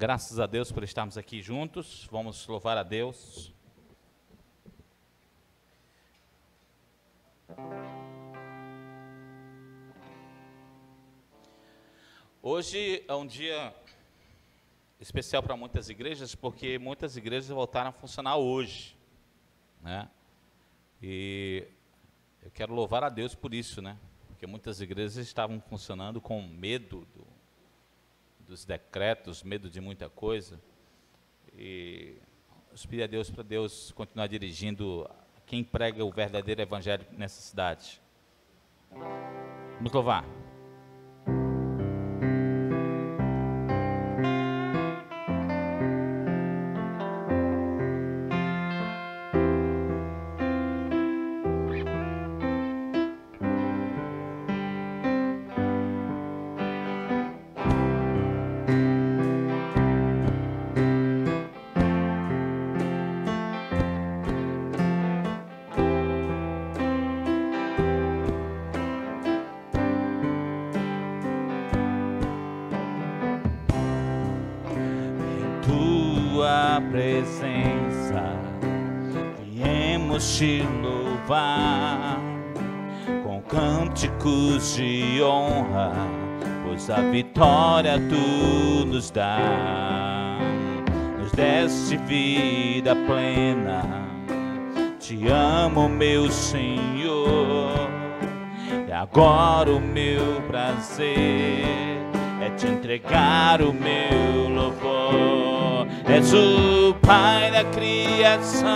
Graças a Deus por estarmos aqui juntos. Vamos louvar a Deus. Hoje é um dia especial para muitas igrejas, porque muitas igrejas voltaram a funcionar hoje, né? E eu quero louvar a Deus por isso, né? Porque muitas igrejas estavam funcionando com medo dos decretos, medo de muita coisa. E eu pedi a Deus para Deus continuar dirigindo quem prega o verdadeiro evangelho nessa cidade. Vamos louvar. Presença, viemos te louvar com cânticos de honra, pois a vitória tu nos dá. Nos deste vida plena, te amo, meu Senhor, e agora o meu prazer é te entregar o meu louvor. És o Pai da criação,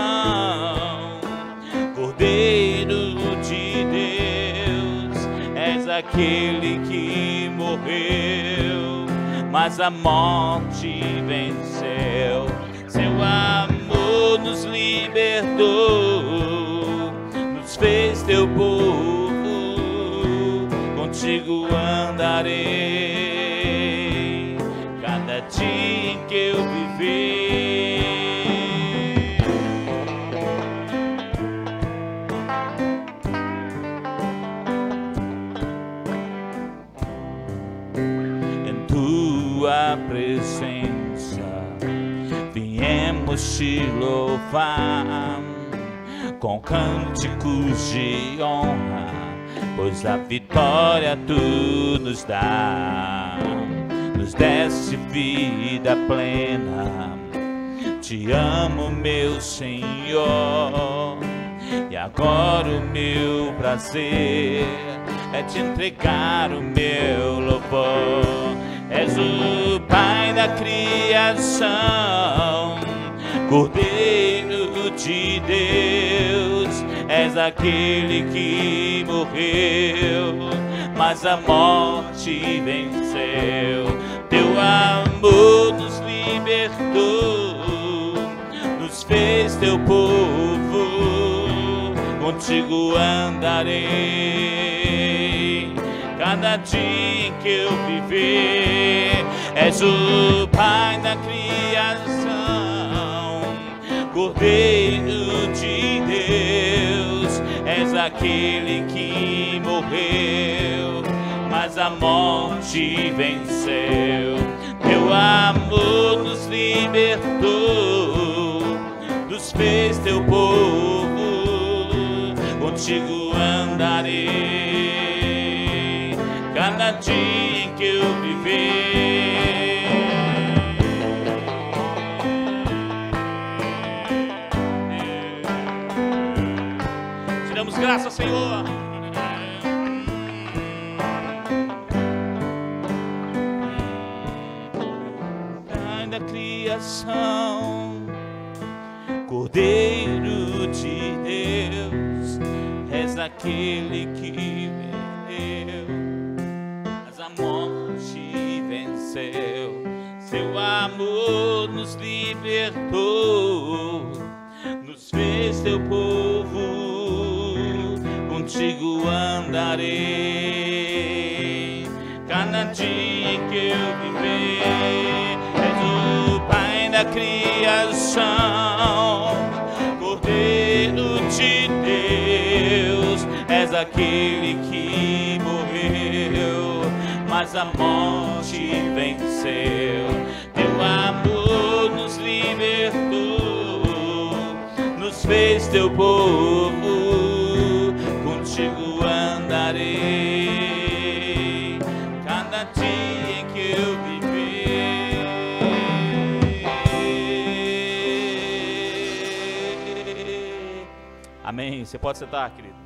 Cordeiro de Deus, és aquele que morreu, mas a morte venceu. Seu amor nos libertou, nos fez teu povo, contigo andarei cada dia em que eu viver. Em tua presença viemos te louvar com cânticos de honra, pois a vitória tu nos dá. Nos deste vida plena, te amo, meu Senhor, e agora o meu prazer é te entregar o meu louvor. És o Pai da criação, Cordeiro de Deus, és aquele que morreu, mas a morte venceu. Teu amor nos libertou, nos fez teu povo, contigo andarei cada dia em que eu viver. És o Pai da criação, Cordeiro de Deus, és aquele que morreu, mas a morte venceu. Teu amor nos libertou, nos fez teu povo, contigo andarei cada dia em que eu viver. Te damos graças, Senhor. Da criação, Cordeiro de Deus, és aquele que venceu, mas a morte venceu. Seu amor nos libertou, nos fez teu povo, contigo andarei cada dia em que eu viver. Da criação, Cordeiro de Deus, és aquele que morreu, mas a morte venceu. Teu amor és teu povo, contigo andarei, cada dia em que eu viver. Amém. Você pode sentar, querido.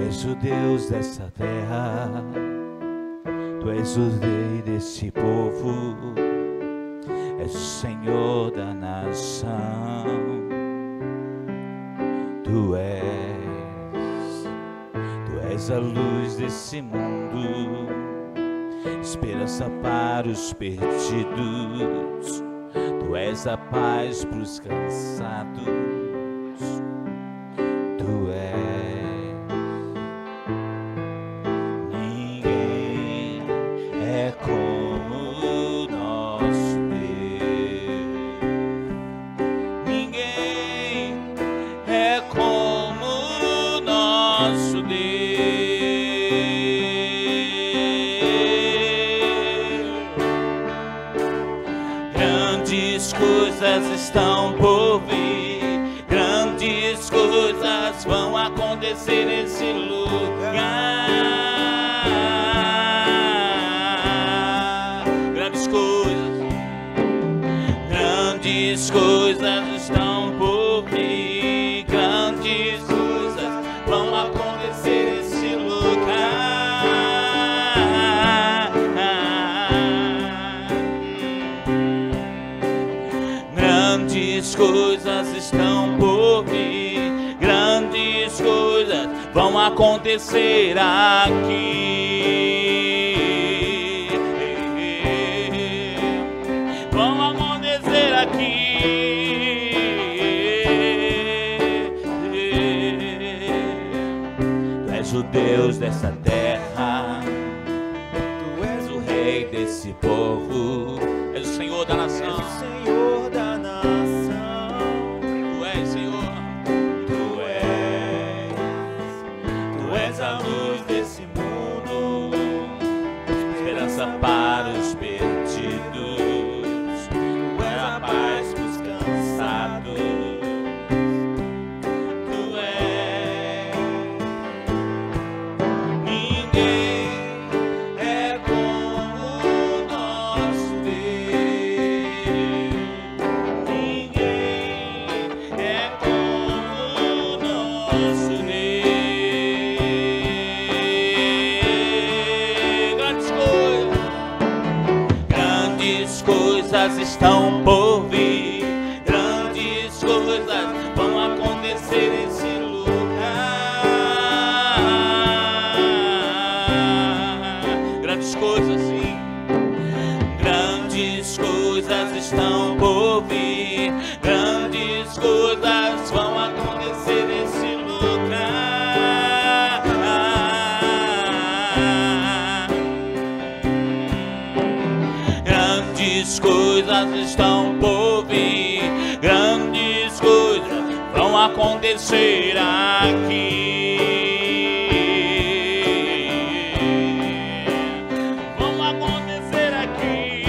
És o Deus dessa terra, Tu és o Rei desse povo, és o Senhor da nação. Tu és a luz desse mundo, esperança para os perdidos. Tu és a paz para os cansados. Tu és. Ninguém é como o nosso Deus. Ninguém é como o nosso Deus. Grandes coisas estão por vir, grandes coisas vão acontecer nesse lugar. Grandes coisas estão por vir, grandes coisas vão acontecer nesse lugar. Grandes coisas estão por vir, grandes coisas vão acontecer aqui. Vão acontecer aqui. Tu és o Deus dessa terra, Tu és o Rei desse povo, és o Senhor da nação. Senhor da nação, Tu és, Senhor. Tu és a luz desse mundo, esperança para os perdidos. Tu és a paz para os cansados. Tu és. Ninguém é como o nosso Deus. Ninguém é como o nosso Deus. Grandes coisas estão por vir, grandes coisas vão acontecer nesse lugar. Grandes coisas, sim. Grandes coisas estão por vir, grandes coisas vão acontecer nesse lugar. Grandes coisas estão por vir, grandes coisas vão acontecer aqui. Vão acontecer aqui.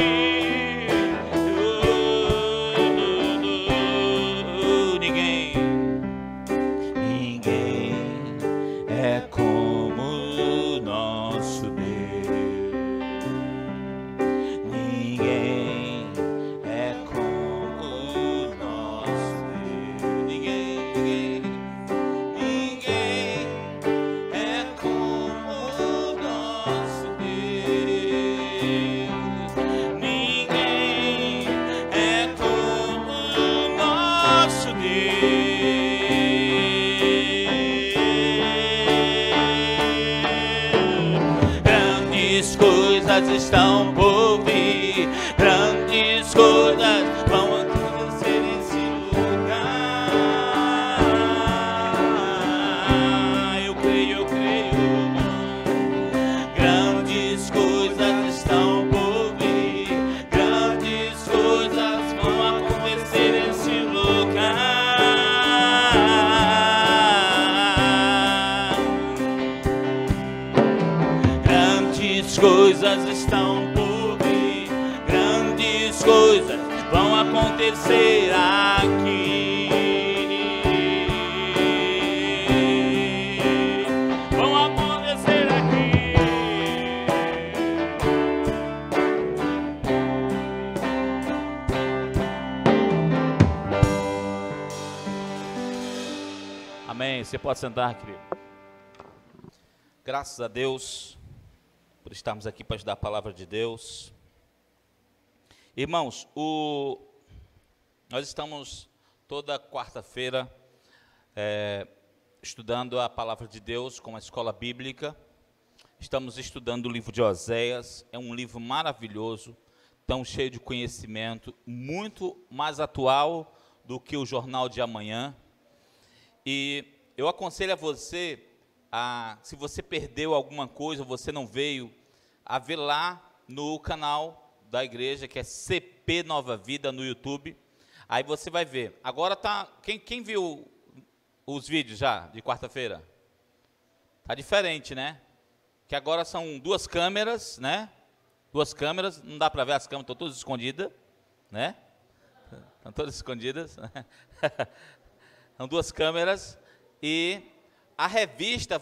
Ninguém é como o nosso Deus. Ninguém é como o nosso Deus. Ninguém é como o nosso Deus. Ninguém é como o nosso Deus. Grandes coisas estão por vir, grandes coisas vão acontecer nesse lugar. vão acontecer aqui. Vão acontecer aqui. Amém. Você pode sentar, querido. Graças a Deus por estarmos aqui para estudar a palavra de Deus. Irmãos, nós estamos toda quarta-feira estudando a palavra de Deus com a escola bíblica. Estamos estudando o livro de Oséias. É um livro maravilhoso, tão cheio de conhecimento, muito mais atual do que o Jornal de Amanhã. E eu aconselho a você, se você perdeu alguma coisa, você não veio, a ver lá no canal da igreja, que é CP Nova Vida, no YouTube. Aí você vai ver. Agora tá, quem viu os vídeos já de quarta-feira? Tá diferente, né? Que agora são duas câmeras, né? Duas câmeras, não dá para ver, as câmeras estão todas escondidas, né? Estão todas escondidas. São duas câmeras. E a revista,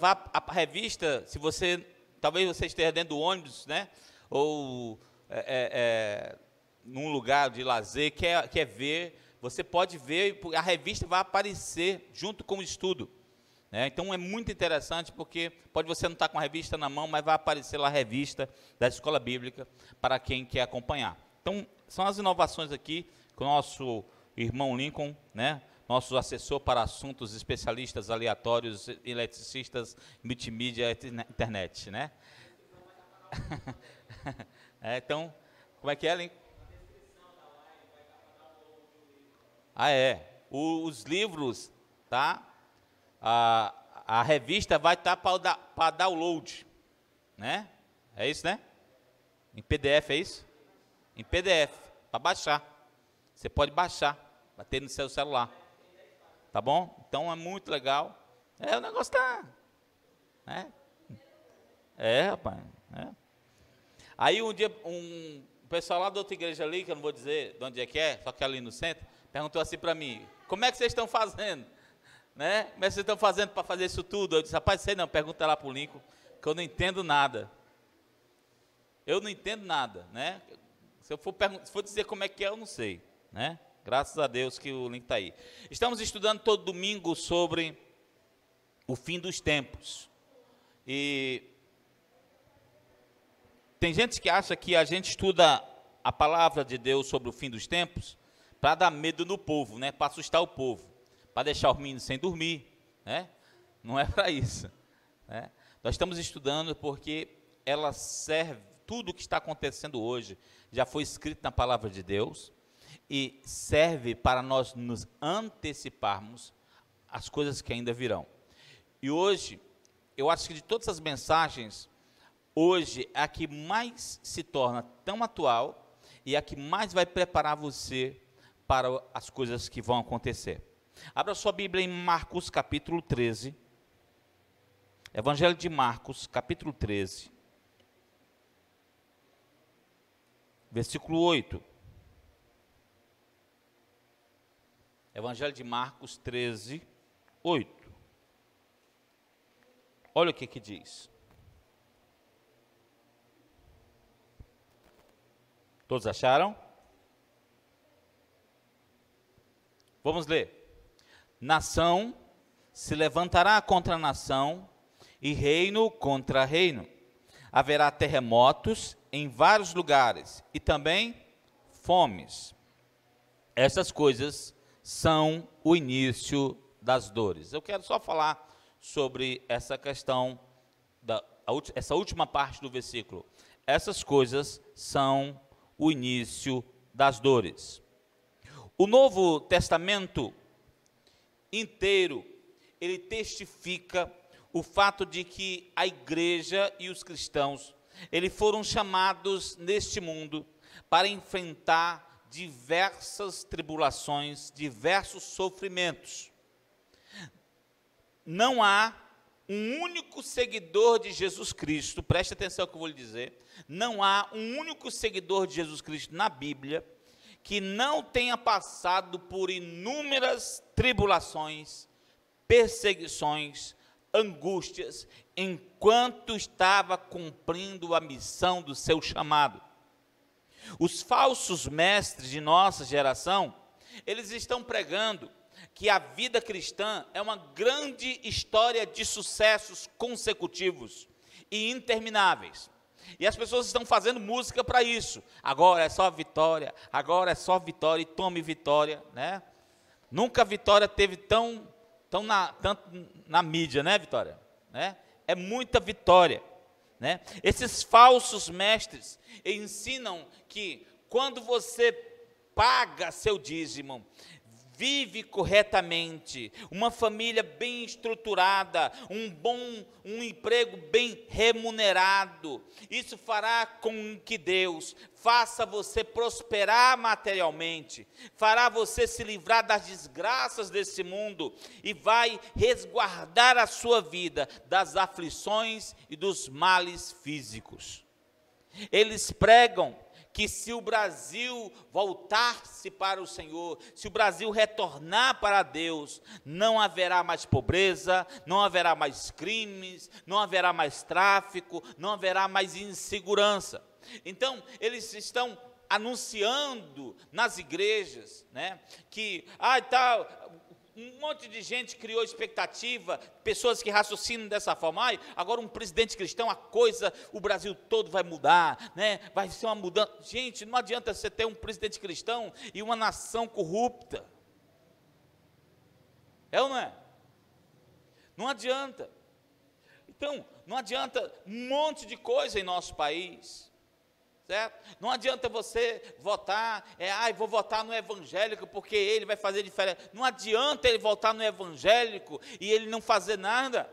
se você, talvez você esteja dentro do ônibus, né? Ou num lugar de lazer, quer ver, você pode ver, a revista vai aparecer junto com o estudo, né? Então é muito interessante, porque pode você não estar com a revista na mão, mas vai aparecer lá a revista da escola bíblica para quem quer acompanhar. Então são as inovações aqui com o nosso irmão Lincoln, né? Nosso assessor para assuntos especialistas aleatórios, eletricistas, multimídia, internet, né? Então, como é que é, Lincoln? Os livros, tá? A revista vai estar para download, né? É isso, né? Em PDF, é isso? Em PDF, para baixar. Você pode baixar, bater no seu celular. Tá bom? Então é muito legal. O negócio tá, né? Rapaz. Aí um dia, um pessoal lá da outra igreja ali, que eu não vou dizer de onde é, só que ali no centro, perguntou assim para mim: como é que vocês estão fazendo? Né? Como é que vocês estão fazendo para fazer isso tudo? Eu disse: rapaz, sei não, pergunta lá para o Lincoln, que eu não entendo nada. Eu não entendo nada, né? Se eu for dizer como é que é, eu não sei, né? Graças a Deus que o link está aí. Estamos estudando todo domingo sobre o fim dos tempos. E tem gente que acha que a gente estuda a palavra de Deus sobre o fim dos tempos para dar medo no povo, né? Para assustar o povo, para deixar os meninos sem dormir, né? Não é para isso, né? Nós estamos estudando porque ela serve, tudo o que está acontecendo hoje já foi escrito na palavra de Deus, e serve para nós nos anteciparmos as coisas que ainda virão. E hoje, eu acho que de todas as mensagens, hoje é a que mais se torna tão atual e a que mais vai preparar você para as coisas que vão acontecer. Abra sua Bíblia em Marcos capítulo 13. Evangelho de Marcos capítulo 13. Versículo 8. Evangelho de Marcos 13, 8. Olha o que diz. Todos acharam? Vamos ler. Nação se levantará contra nação e reino contra reino. Haverá terremotos em vários lugares e também fomes. Essas coisas são o início das dores. Eu quero só falar sobre essa questão, essa última parte do versículo. Essas coisas são o início das dores. O Novo Testamento inteiro, ele testifica o fato de que a igreja e os cristãos, eles foram chamados neste mundo para enfrentar diversas tribulações, diversos sofrimentos. Não há um único seguidor de Jesus Cristo, preste atenção no que eu vou lhe dizer, não há um único seguidor de Jesus Cristo na Bíblia que não tenha passado por inúmeras tribulações, perseguições, angústias, enquanto estava cumprindo a missão do seu chamado. Os falsos mestres de nossa geração, eles estão pregando que a vida cristã é uma grande história de sucessos consecutivos e intermináveis. E as pessoas estão fazendo música para isso. Agora é só vitória, e tome vitória, né? Nunca a vitória teve tanto na mídia, né, Vitória? Né? É muita vitória, né? Esses falsos mestres ensinam que quando você paga seu dízimo, vive corretamente, uma família bem estruturada, um emprego bem remunerado, isso fará com que Deus faça você prosperar materialmente, fará você se livrar das desgraças desse mundo e vai resguardar a sua vida das aflições e dos males físicos. Eles pregam que se o Brasil voltar-se para o Senhor, se o Brasil retornar para Deus, não haverá mais pobreza, não haverá mais crimes, não haverá mais tráfico, não haverá mais insegurança. Então, eles estão anunciando nas igrejas, né, que, um monte de gente criou expectativa, pessoas que raciocinam dessa forma, agora um presidente cristão, o Brasil todo vai mudar, né? Vai ser uma mudança. Gente, não adianta você ter um presidente cristão e uma nação corrupta. É ou não é? Não adianta. Então, não adianta um monte de coisa em nosso país. Certo? Não adianta você votar, vou votar no evangélico porque ele vai fazer diferença. Não adianta ele votar no evangélico e ele não fazer nada,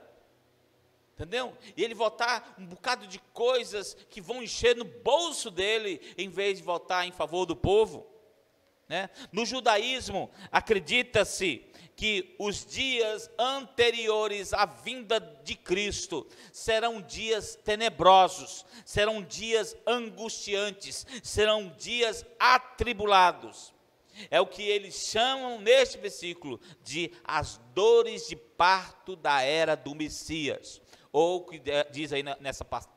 entendeu? E ele votar um bocado de coisas que vão encher no bolso dele, em vez de votar em favor do povo, né? No judaísmo, acredita-se que os dias anteriores à vinda de Cristo serão dias tenebrosos, serão dias angustiantes, serão dias atribulados. É o que eles chamam neste versículo de as dores de parto da era do Messias, ou que diz aí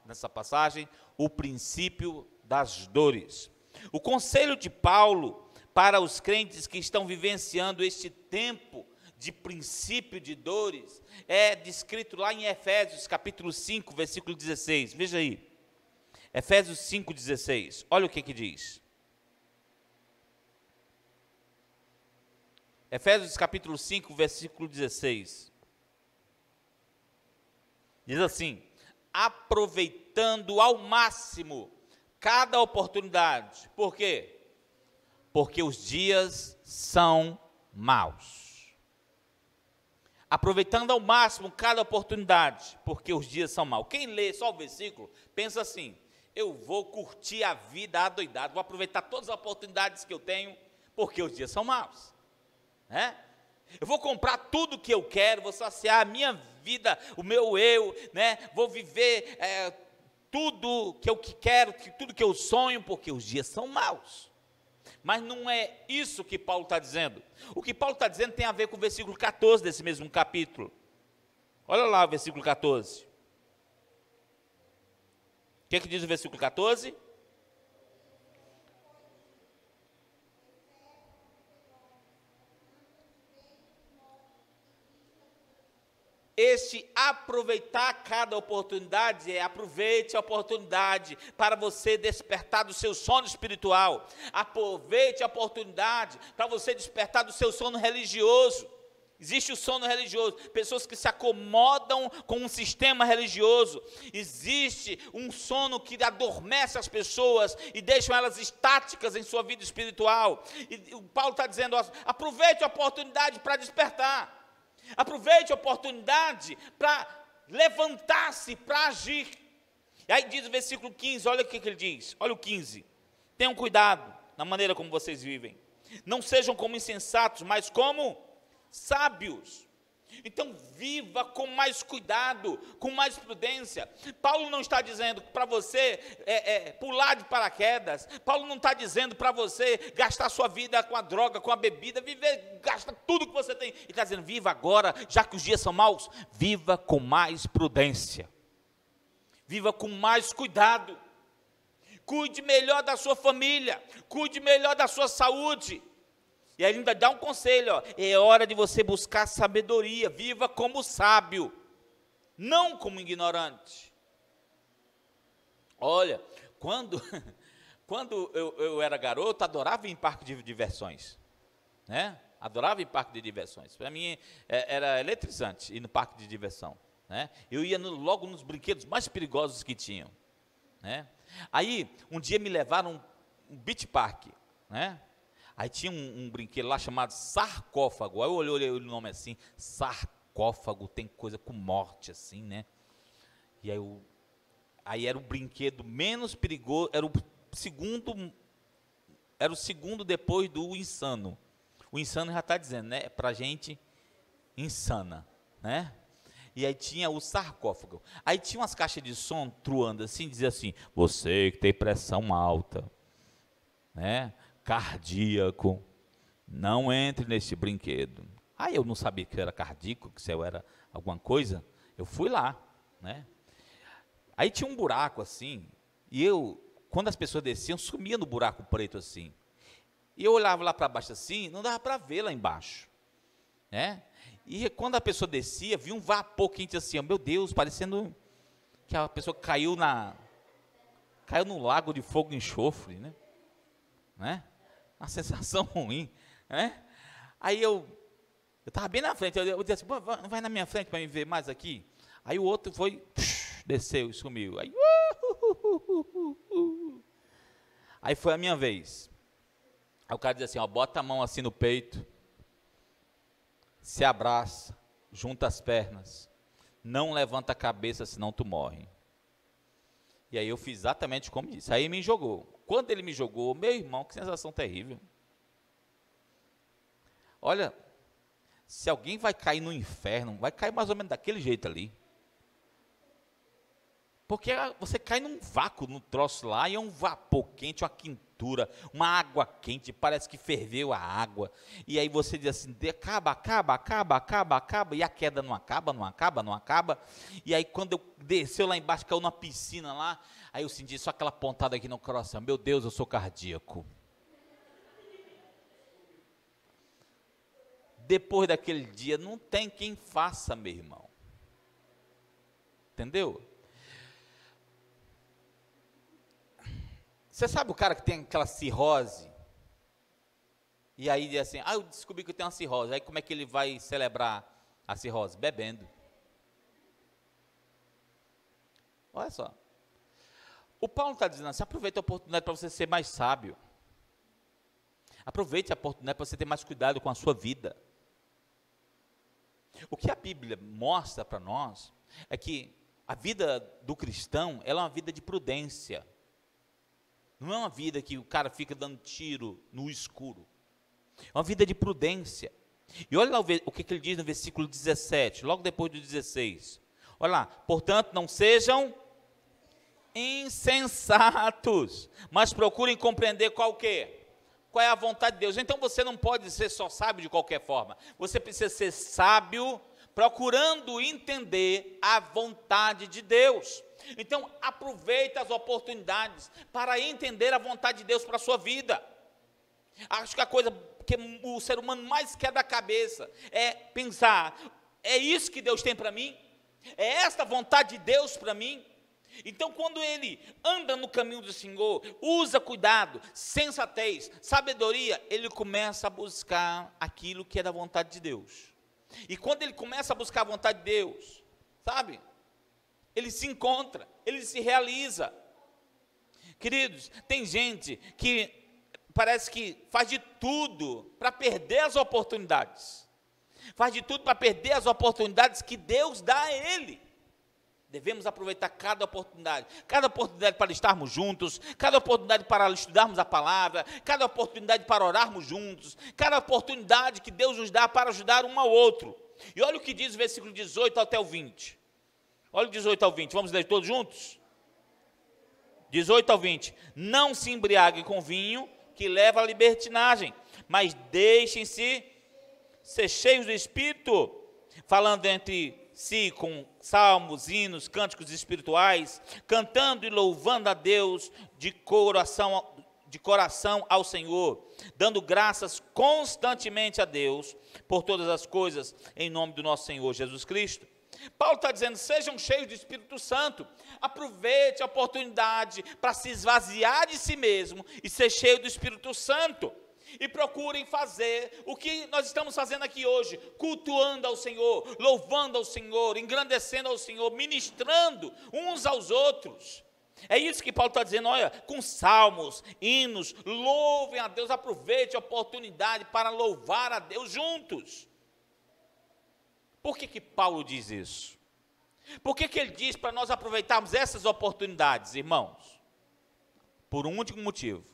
nessa passagem, o princípio das dores. O conselho de Paulo para os crentes que estão vivenciando este tempo de princípio de dores, é descrito lá em Efésios capítulo 5, versículo 16, veja aí, Efésios 5, 16, olha o que diz, Efésios capítulo 5, versículo 16, diz assim, aproveitando ao máximo cada oportunidade, por quê? Porque os dias são maus. Aproveitando ao máximo cada oportunidade, porque os dias são maus. Quem lê só o versículo, pensa assim, eu vou curtir a vida adoidado, vou aproveitar todas as oportunidades que eu tenho, porque os dias são maus, né? Eu vou comprar tudo que eu quero, vou saciar a minha vida, o meu eu, né? Vou viver tudo que eu quero, tudo que eu sonho, porque os dias são maus. Mas não é isso que Paulo está dizendo. O que Paulo está dizendo tem a ver com o versículo 14 desse mesmo capítulo. Olha lá o versículo 14. O que diz o versículo 14? Este aproveitar cada oportunidade aproveite a oportunidade para você despertar do seu sono espiritual. Aproveite a oportunidade para você despertar do seu sono religioso. Existe o sono religioso, pessoas que se acomodam com um sistema religioso. Existe um sono que adormece as pessoas e deixam elas estáticas em sua vida espiritual. E o Paulo está dizendo, aproveite a oportunidade para despertar. Aproveite a oportunidade para levantar-se, para agir. E aí diz o versículo 15, olha o que ele diz, olha o 15. Tenham cuidado na maneira como vocês vivem. Não sejam como insensatos, mas como sábios. Então viva com mais cuidado, com mais prudência. Paulo não está dizendo para você pular de paraquedas. Paulo não está dizendo para você gastar sua vida com a droga, com a bebida, gasta tudo que você tem. Ele está dizendo, viva agora, já que os dias são maus, viva com mais prudência. Viva com mais cuidado. Cuide melhor da sua família, cuide melhor da sua saúde. E aí ainda dá um conselho, é hora de você buscar sabedoria, viva como sábio, não como ignorante. Olha, quando eu era garoto, adorava ir em parque de diversões, né? Adorava ir em parque de diversões, para mim era eletrizante ir no parque de diversão, né? Eu ia logo nos brinquedos mais perigosos que tinham, né? Aí, um dia me levaram um beach park, né? Aí tinha um brinquedo lá chamado sarcófago. Aí eu olhei o nome assim, sarcófago, tem coisa com morte assim, né? E aí era o brinquedo menos perigoso, era o segundo depois do insano. O insano já está dizendo, né? Pra gente insana, né? E aí tinha o sarcófago. Aí tinha umas caixas de som truando assim, dizia assim, você que tem pressão alta, né? Cardíaco, não entre nesse brinquedo. Aí eu não sabia que era cardíaco, que se eu era alguma coisa, eu fui lá, né? Aí tinha um buraco assim, e quando as pessoas desciam, sumia no buraco preto assim. E eu olhava lá para baixo assim, não dava para ver lá embaixo, né? E quando a pessoa descia, via um vapor quente assim, meu Deus, parecendo que a pessoa caiu no lago de fogo e enxofre, né? Uma sensação ruim, né? Aí eu estava bem na frente, eu disse assim, vai na minha frente para me ver mais aqui. Aí o outro foi, desceu e sumiu. Aí foi a minha vez. Aí o cara disse assim, bota a mão assim no peito, se abraça, junta as pernas, não levanta a cabeça, senão tu morre. E aí eu fiz exatamente como disse. Aí ele me jogou. Quando ele me jogou, meu irmão, que sensação terrível. Olha, se alguém vai cair no inferno, vai cair mais ou menos daquele jeito ali. Porque você cai num vácuo, no troço lá, e é um vapor quente, uma quentura, uma água quente, parece que ferveu a água. E aí você diz assim, acaba, e a queda não acaba. E aí quando eu desceu lá embaixo, caiu numa piscina lá, aí eu senti só aquela pontada aqui no coração, meu Deus, eu sou cardíaco. Depois daquele dia, não tem quem faça, meu irmão. Entendeu? Você sabe o cara que tem aquela cirrose? E aí diz assim, eu descobri que eu tenho uma cirrose. Aí como é que ele vai celebrar a cirrose? Bebendo. Olha só. O Paulo está dizendo assim, aproveite a oportunidade para você ser mais sábio. Aproveite a oportunidade para você ter mais cuidado com a sua vida. O que a Bíblia mostra para nós é que a vida do cristão, ela é uma vida de prudência. Não é uma vida que o cara fica dando tiro no escuro. É uma vida de prudência. E olha lá o que ele diz no versículo 17, logo depois do 16. Olha lá, portanto, não sejam insensatos, mas procurem compreender qual é a vontade de Deus. Então você não pode ser só sábio de qualquer forma. Você precisa ser sábio procurando entender a vontade de Deus. Então, aproveite as oportunidades para entender a vontade de Deus para a sua vida. Acho que a coisa que o ser humano mais quebra a cabeça é pensar, é isso que Deus tem para mim? É esta vontade de Deus para mim? Então, quando ele anda no caminho do Senhor, usa cuidado, sensatez, sabedoria, ele começa a buscar aquilo que é da vontade de Deus. E quando ele começa a buscar a vontade de Deus, sabe? Ele se encontra, ele se realiza. Queridos, tem gente que parece que faz de tudo para perder as oportunidades. Faz de tudo para perder as oportunidades que Deus dá a ele. Devemos aproveitar cada oportunidade para estarmos juntos, cada oportunidade para estudarmos a palavra, cada oportunidade para orarmos juntos, cada oportunidade que Deus nos dá para ajudar um ao outro. E olha o que diz o versículo 18 até o 20. Olha o 18 ao 20, vamos ler todos juntos? 18 ao 20. Não se embriaguem com vinho, que leva à libertinagem, mas deixem-se ser cheios do Espírito, falando entre si com salmos, hinos, cânticos espirituais, cantando e louvando a Deus de coração ao Senhor, dando graças constantemente a Deus por todas as coisas, em nome do nosso Senhor Jesus Cristo. Paulo está dizendo, sejam cheios do Espírito Santo, aproveite a oportunidade para se esvaziar de si mesmo e ser cheio do Espírito Santo. E procurem fazer o que nós estamos fazendo aqui hoje, cultuando ao Senhor, louvando ao Senhor, engrandecendo ao Senhor, ministrando uns aos outros. É isso que Paulo está dizendo, olha, com salmos, hinos, louvem a Deus, aproveite a oportunidade para louvar a Deus juntos. Por que Paulo diz isso? Por que ele diz para nós aproveitarmos essas oportunidades, irmãos? Por um único motivo,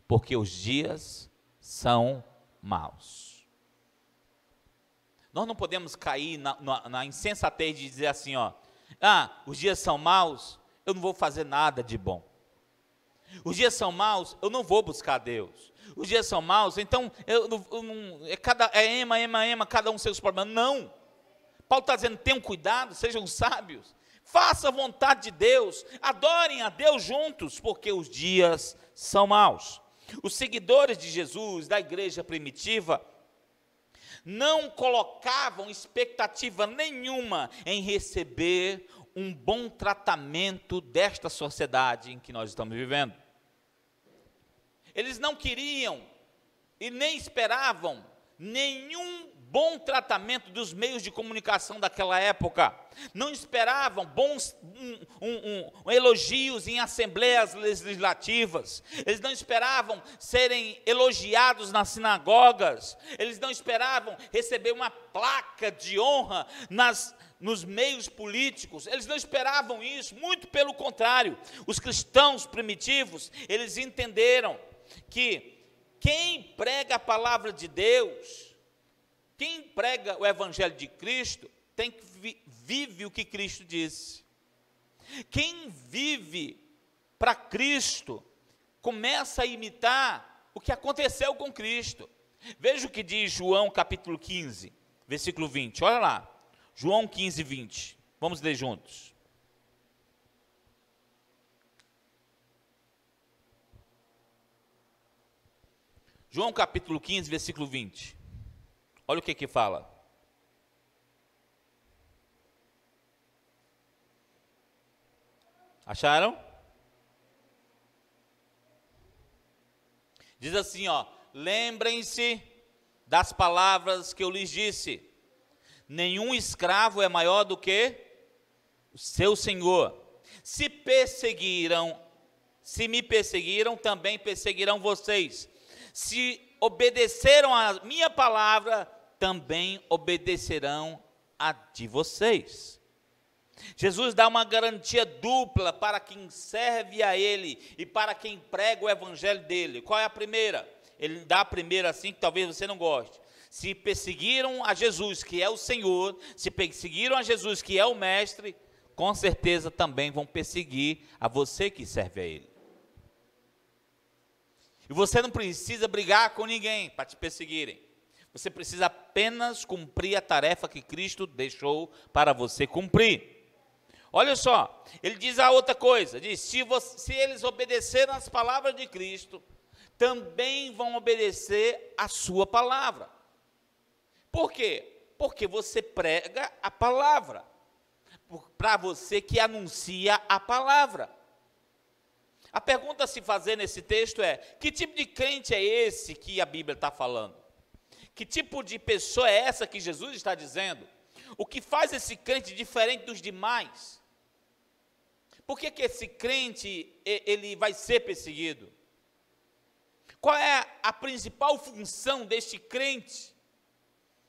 porque os dias são maus. Nós não podemos cair na insensatez de dizer assim, ó, os dias são maus, eu não vou fazer nada de bom. Os dias são maus, eu não vou buscar Deus. Os dias são maus, então ema, cada um seus problemas. Não. Paulo está dizendo, tenham cuidado, sejam sábios, façam a vontade de Deus, adorem a Deus juntos, porque os dias são maus. Os seguidores de Jesus, da igreja primitiva, não colocavam expectativa nenhuma em receber um bom tratamento desta sociedade em que nós estamos vivendo. Eles não queriam e nem esperavam nenhum bom tratamento dos meios de comunicação daquela época. Não esperavam bons elogios em assembleias legislativas. Eles não esperavam serem elogiados nas sinagogas. Eles não esperavam receber uma placa de honra nos meios políticos. Eles não esperavam isso, muito pelo contrário. Os cristãos primitivos, eles entenderam que quem prega a palavra de Deus, quem prega o evangelho de Cristo, vive o que Cristo disse. Quem vive para Cristo, começa a imitar o que aconteceu com Cristo. Veja o que diz João capítulo 15, versículo 20, olha lá, João 15, 20, vamos ler juntos. João capítulo 15, versículo 20. Olha o que fala. Acharam? Diz assim, ó, lembrem-se das palavras que eu lhes disse. Nenhum escravo é maior do que o seu senhor. Se me perseguiram, também perseguirão vocês. Se obedeceram a minha palavra, também obedecerão a de vocês. Jesus dá uma garantia dupla para quem serve a Ele e para quem prega o evangelho dele. Qual é a primeira? Ele dá a primeira assim, que talvez você não goste. Se perseguiram a Jesus, que é o Senhor, se perseguiram a Jesus, que é o Mestre, com certeza também vão perseguir a você que serve a Ele. E você não precisa brigar com ninguém para te perseguirem. Você precisa apenas cumprir a tarefa que Cristo deixou para você cumprir. Olha só, ele diz a outra coisa, diz, se eles obedeceram às palavras de Cristo, também vão obedecer a sua palavra. Por quê? Porque você prega a palavra, para você que anuncia a palavra. A pergunta a se fazer nesse texto é, que tipo de crente é esse que a Bíblia está falando? Que tipo de pessoa é essa que Jesus está dizendo? O que faz esse crente diferente dos demais? Por que esse crente ele vai ser perseguido? Qual é a principal função deste crente,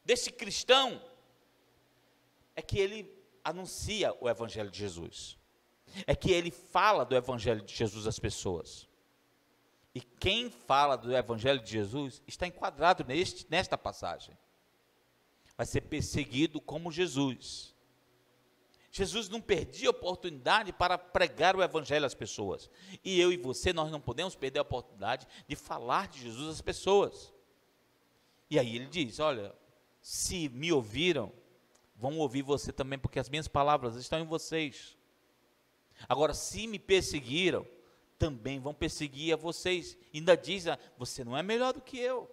deste cristão? É que ele anuncia o Evangelho de Jesus. É que ele fala do Evangelho de Jesus às pessoas. E quem fala do Evangelho de Jesus está enquadrado nesta passagem. vai ser perseguido como Jesus. Jesus não perdia a oportunidade para pregar o evangelho às pessoas. E eu e você, nós não podemos perder a oportunidade de falar de Jesus às pessoas. E aí ele diz, olha, se me ouviram, vão ouvir você também, porque as minhas palavras estão em vocês. Agora, se me perseguiram, também vão perseguir a vocês. Ainda diz, você não é melhor do que eu.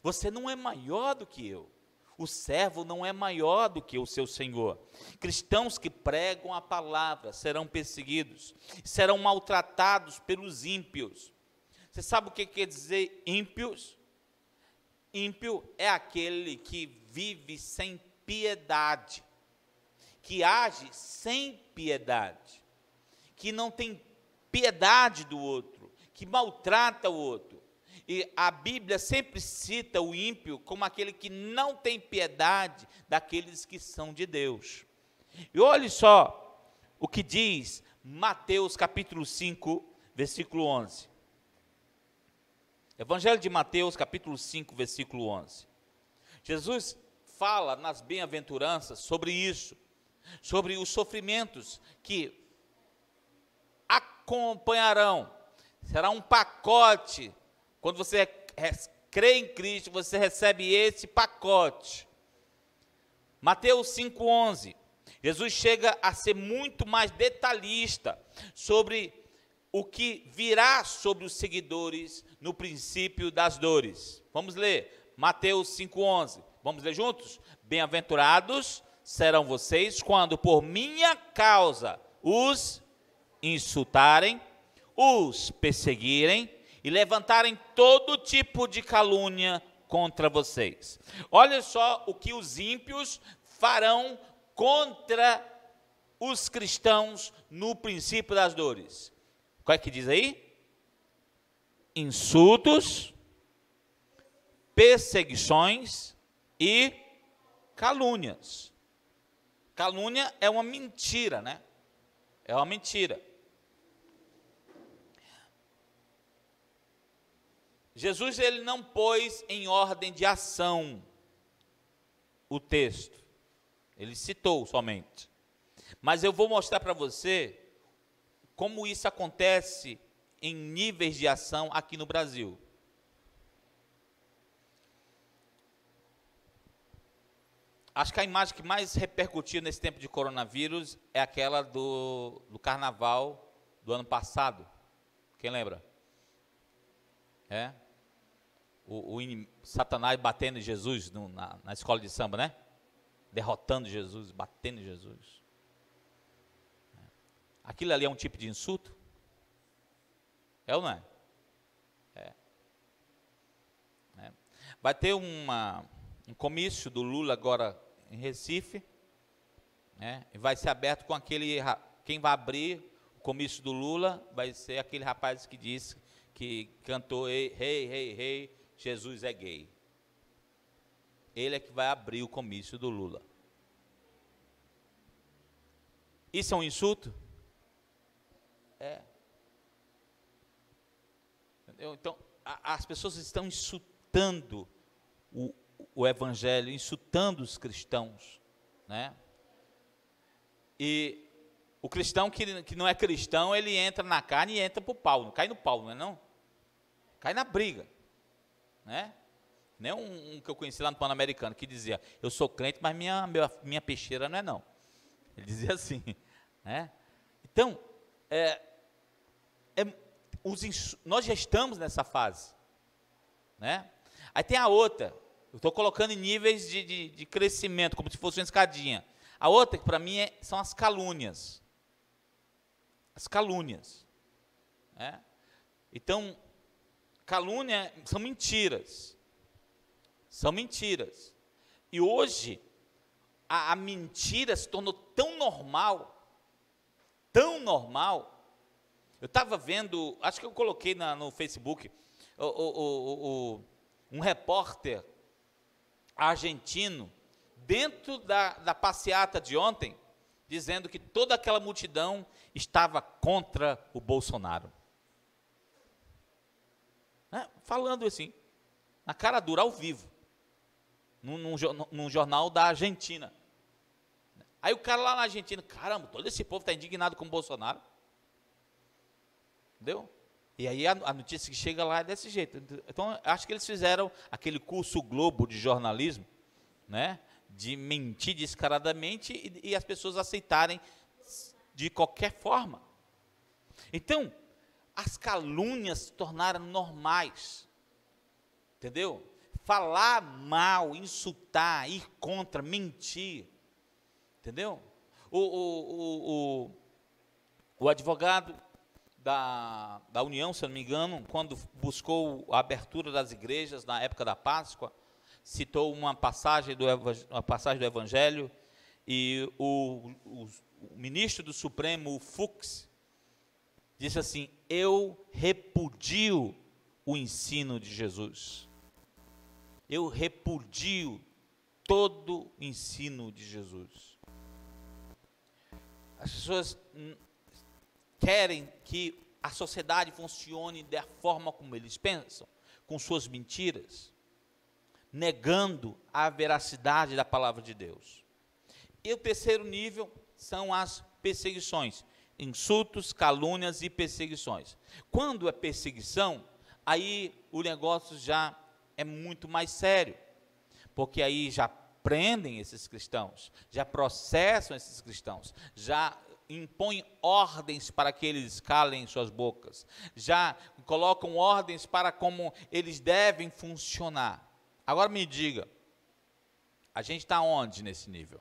Você não é maior do que eu. O servo não é maior do que o seu senhor. Cristãos que pregam a palavra serão perseguidos, serão maltratados pelos ímpios. Você sabe o que quer dizer ímpios? Ímpio é aquele que vive sem piedade, que age sem piedade, que não tem piedade do outro, que maltrata o outro. E a Bíblia sempre cita o ímpio como aquele que não tem piedade daqueles que são de Deus. E olhe só o que diz Mateus capítulo 5, versículo 11. Evangelho de Mateus capítulo 5, versículo 11. Jesus fala nas bem-aventuranças sobre isso, sobre os sofrimentos que acompanharão. Será um pacote. Quando você crê em Cristo, você recebe esse pacote. Mateus 5,11. Jesus chega a ser muito mais detalhista sobre o que virá sobre os seguidores no princípio das dores. Vamos ler Mateus 5,11. Vamos ler juntos? Bem-aventurados serão vocês quando por minha causa os insultarem, os perseguirem e levantarem todo tipo de calúnia contra vocês. Olha só o que os ímpios farão contra os cristãos no princípio das dores. Qual é que diz aí? Insultos, perseguições e calúnias. Calúnia é uma mentira, né? É uma mentira. Jesus, ele não pôs em ordem de ação o texto. Ele citou somente. Mas eu vou mostrar para você como isso acontece em níveis de ação aqui no Brasil. Acho que a imagem que mais repercutiu nesse tempo de coronavírus é aquela do carnaval do ano passado. Quem lembra? O Satanás batendo em Jesus na escola de samba, né? Derrotando Jesus, batendo em Jesus. Aquilo ali é um tipo de insulto? É ou não é? É. Vai ter um comício do Lula agora em Recife, né? E vai ser aberto com quem vai abrir o comício do Lula vai ser aquele rapaz que cantou Rei, Rei, Rei, Jesus é gay. Ele é que vai abrir o comício do Lula. Isso é um insulto? É. Entendeu? Então, as pessoas estão insultando o evangelho, insultando os cristãos, né? E o cristão que não é cristão, ele entra na carne e entra para o pau, não cai no pau, não é não? Cai na briga, né? Nem um que eu conheci lá no Pan-Americano, que dizia, eu sou crente, mas minha peixeira não é não. Ele dizia assim, né? Então, nós já estamos nessa fase, né? Aí tem a outra, eu estou colocando em níveis de crescimento, como se fosse uma escadinha. A outra, que para mim, são as calúnias. As calúnias, né? Então, calúnia são mentiras. São mentiras. E hoje, a mentira se tornou tão normal. Eu estava vendo, acho que eu coloquei no Facebook, um repórter argentino, dentro da passeata de ontem, dizendo que toda aquela multidão estava contra o Bolsonaro. Falando assim, na cara dura, ao vivo. num jornal da Argentina. Aí o cara lá na Argentina, caramba, todo esse povo está indignado com o Bolsonaro. Entendeu? E aí a notícia que chega lá é desse jeito. Então, acho que eles fizeram aquele curso Globo de jornalismo, né? De mentir descaradamente e as pessoas aceitarem de qualquer forma. Então, as calúnias se tornaram normais. Entendeu? Falar mal, insultar, ir contra, mentir. Entendeu? O advogado da União, se eu não me engano, quando buscou a abertura das igrejas na época da Páscoa, citou uma passagem do Evangelho, e o ministro do Supremo, o Fux, disse assim: eu repudio o ensino de Jesus. Eu repudio todo o ensino de Jesus. As pessoas querem que a sociedade funcione da forma como eles pensam, com suas mentiras, negando a veracidade da palavra de Deus. E o terceiro nível são as perseguições, insultos, calúnias e perseguições. Quando é perseguição, aí o negócio já é muito mais sério, porque aí já prendem esses cristãos, já processam esses cristãos, já impõem ordens para que eles calem suas bocas, já colocam ordens para como eles devem funcionar. Agora me diga, a gente está onde nesse nível?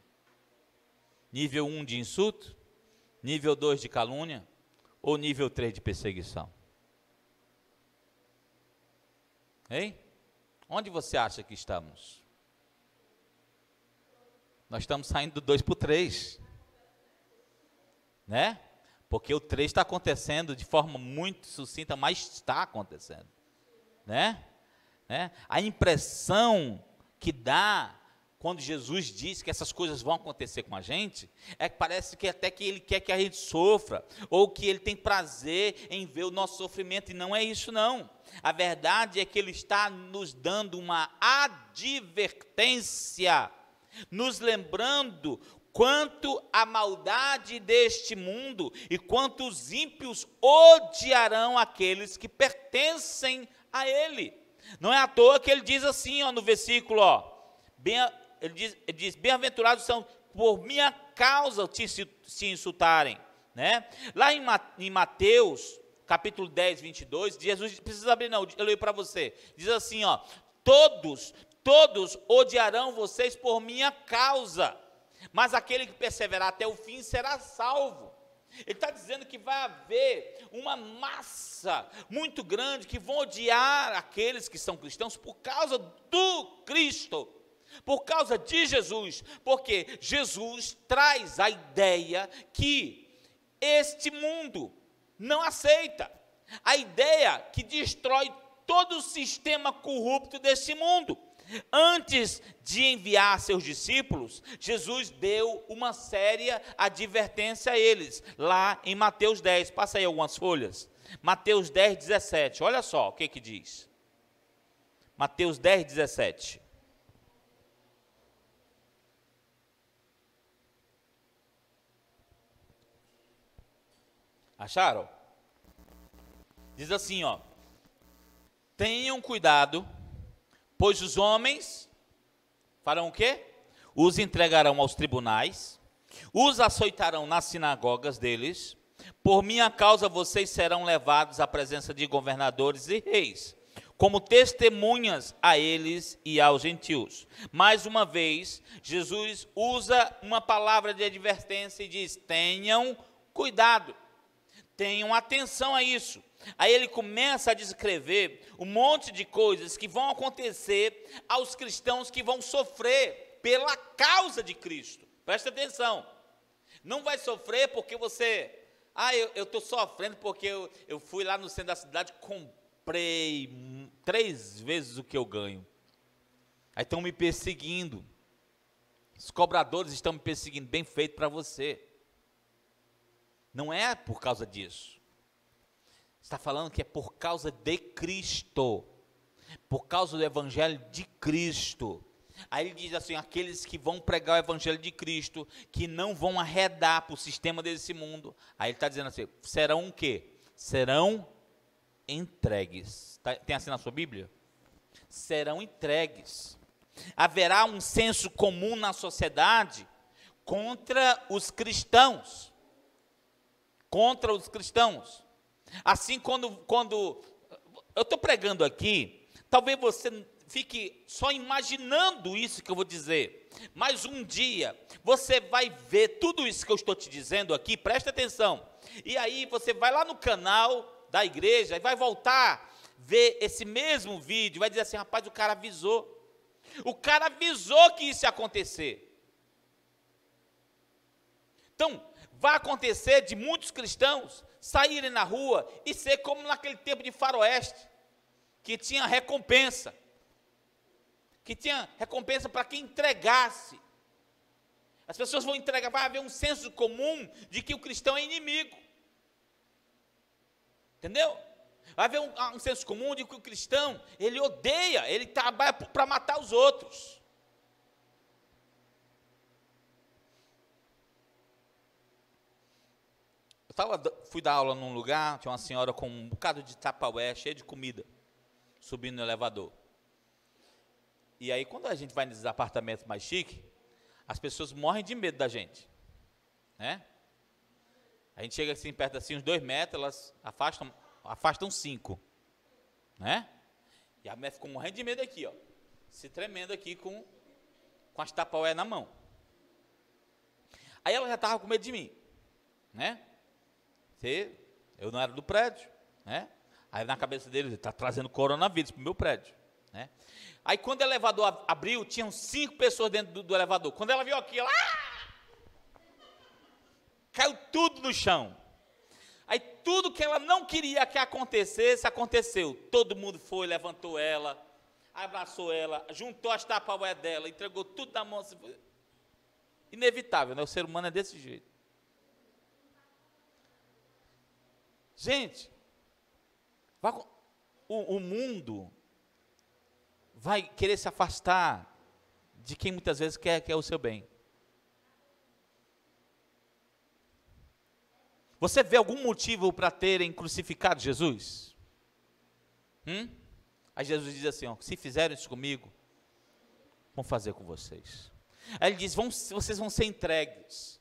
Nível 1 de insulto? Nível 2 de calúnia? Ou nível 3 de perseguição? Hein? Onde você acha que estamos? Nós estamos saindo do 2 para o 3. Né? Porque o 3 está acontecendo de forma muito sucinta, mas está acontecendo. Né? A impressão que dá quando Jesus diz que essas coisas vão acontecer com a gente, é que parece que até que ele quer que a gente sofra, ou que ele tem prazer em ver o nosso sofrimento, e não é isso não. A verdade é que ele está nos dando uma advertência, nos lembrando quanto a maldade deste mundo e quanto os ímpios odiarão aqueles que pertencem a ele. Não é à toa que ele diz assim, no versículo, ele diz, bem-aventurados são por minha causa se insultarem, né? Lá em Mateus, capítulo 10, 22, Jesus, precisa abrir não, eu leio para você, diz assim, todos odiarão vocês por minha causa, mas aquele que perseverar até o fim será salvo. Ele está dizendo que vai haver uma massa muito grande que vão odiar aqueles que são cristãos por causa do Cristo, por causa de Jesus, porque Jesus traz a ideia que este mundo não aceita, a ideia que destrói todo o sistema corrupto desse mundo. Antes de enviar seus discípulos, Jesus deu uma séria advertência a eles, lá em Mateus 10, passa aí algumas folhas, Mateus 10, 17, olha só o que diz, Mateus 10, 17, acharam? Diz assim, tenham cuidado, pois os homens farão o quê? Os entregarão aos tribunais, os açoitarão nas sinagogas deles, por minha causa vocês serão levados à presença de governadores e reis, como testemunhas a eles e aos gentios. Mais uma vez, Jesus usa uma palavra de advertência e diz, tenham cuidado, tenham atenção a isso. Aí ele começa a descrever um monte de coisas que vão acontecer aos cristãos que vão sofrer pela causa de Cristo. Presta atenção. Não vai sofrer porque você... eu estou sofrendo porque eu fui lá no centro da cidade, comprei 3 vezes o que eu ganho. Aí estão me perseguindo. Os cobradores estão me perseguindo. Bem feito para você. Não é por causa disso. Está falando que é por causa de Cristo, por causa do Evangelho de Cristo. Aí ele diz assim, aqueles que vão pregar o evangelho de Cristo, que não vão arredar para o sistema desse mundo. Aí ele está dizendo assim, serão o quê? Serão entregues. Tem assim na sua Bíblia? Serão entregues. Haverá um senso comum na sociedade contra os cristãos. Contra os cristãos. Assim, quando eu estou pregando aqui, talvez você fique só imaginando isso que eu vou dizer, mas um dia você vai ver tudo isso que eu estou te dizendo aqui, presta atenção, e aí você vai lá no canal da igreja e vai voltar, ver esse mesmo vídeo, vai dizer assim, rapaz, o cara avisou que isso ia acontecer. Então, vai acontecer de muitos cristãos saírem na rua e ser como naquele tempo de faroeste, que tinha recompensa para quem entregasse. As pessoas vão entregar, vai haver um senso comum de que o cristão é inimigo. Entendeu? Vai haver um senso comum de que o cristão, ele odeia, ele trabalha para matar os outros. Fui dar aula num lugar, tinha uma senhora com um bocado de tapaué, cheio de comida, subindo no elevador. E aí, quando a gente vai nesses apartamentos mais chiques, as pessoas morrem de medo da gente, né? A gente chega assim, perto assim, uns 2 metros, elas afastam 5, né? E a mulher ficou morrendo de medo aqui, ó, se tremendo aqui com as tapaué na mão. Aí ela já estava com medo de mim, né? Eu não era do prédio, né? Aí na cabeça dele, ele está trazendo coronavírus para o meu prédio, né? Aí quando o elevador abriu, tinham 5 pessoas dentro do elevador. Quando ela viu aquilo, caiu tudo no chão. Aí tudo que ela não queria que acontecesse, aconteceu. Todo mundo foi, levantou ela, abraçou ela, juntou as tapaué dela, entregou tudo na mão. Inevitável, né? O ser humano é desse jeito. Gente, o mundo vai querer se afastar de quem muitas vezes quer o seu bem. Você vê algum motivo para terem crucificado Jesus? Aí Jesus diz assim, ó, se fizerem isso comigo, vão fazer com vocês. Aí ele diz, vocês vão ser entregues.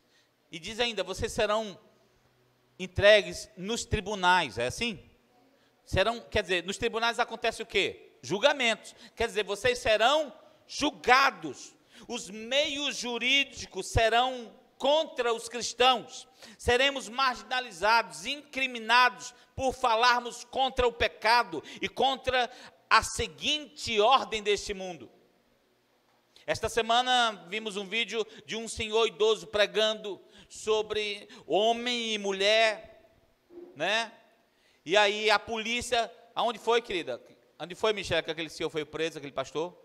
E diz ainda, vocês serão entregues nos tribunais, é assim? Quer dizer, nos tribunais acontece o quê? Julgamentos. Quer dizer, vocês serão julgados. Os meios jurídicos serão contra os cristãos. Seremos marginalizados, incriminados por falarmos contra o pecado e contra a seguinte ordem deste mundo. Esta semana vimos um vídeo de um senhor idoso pregando sobre homem e mulher, né? E aí a polícia, aonde foi, querida? Onde foi, Michele, que aquele senhor foi preso, aquele pastor?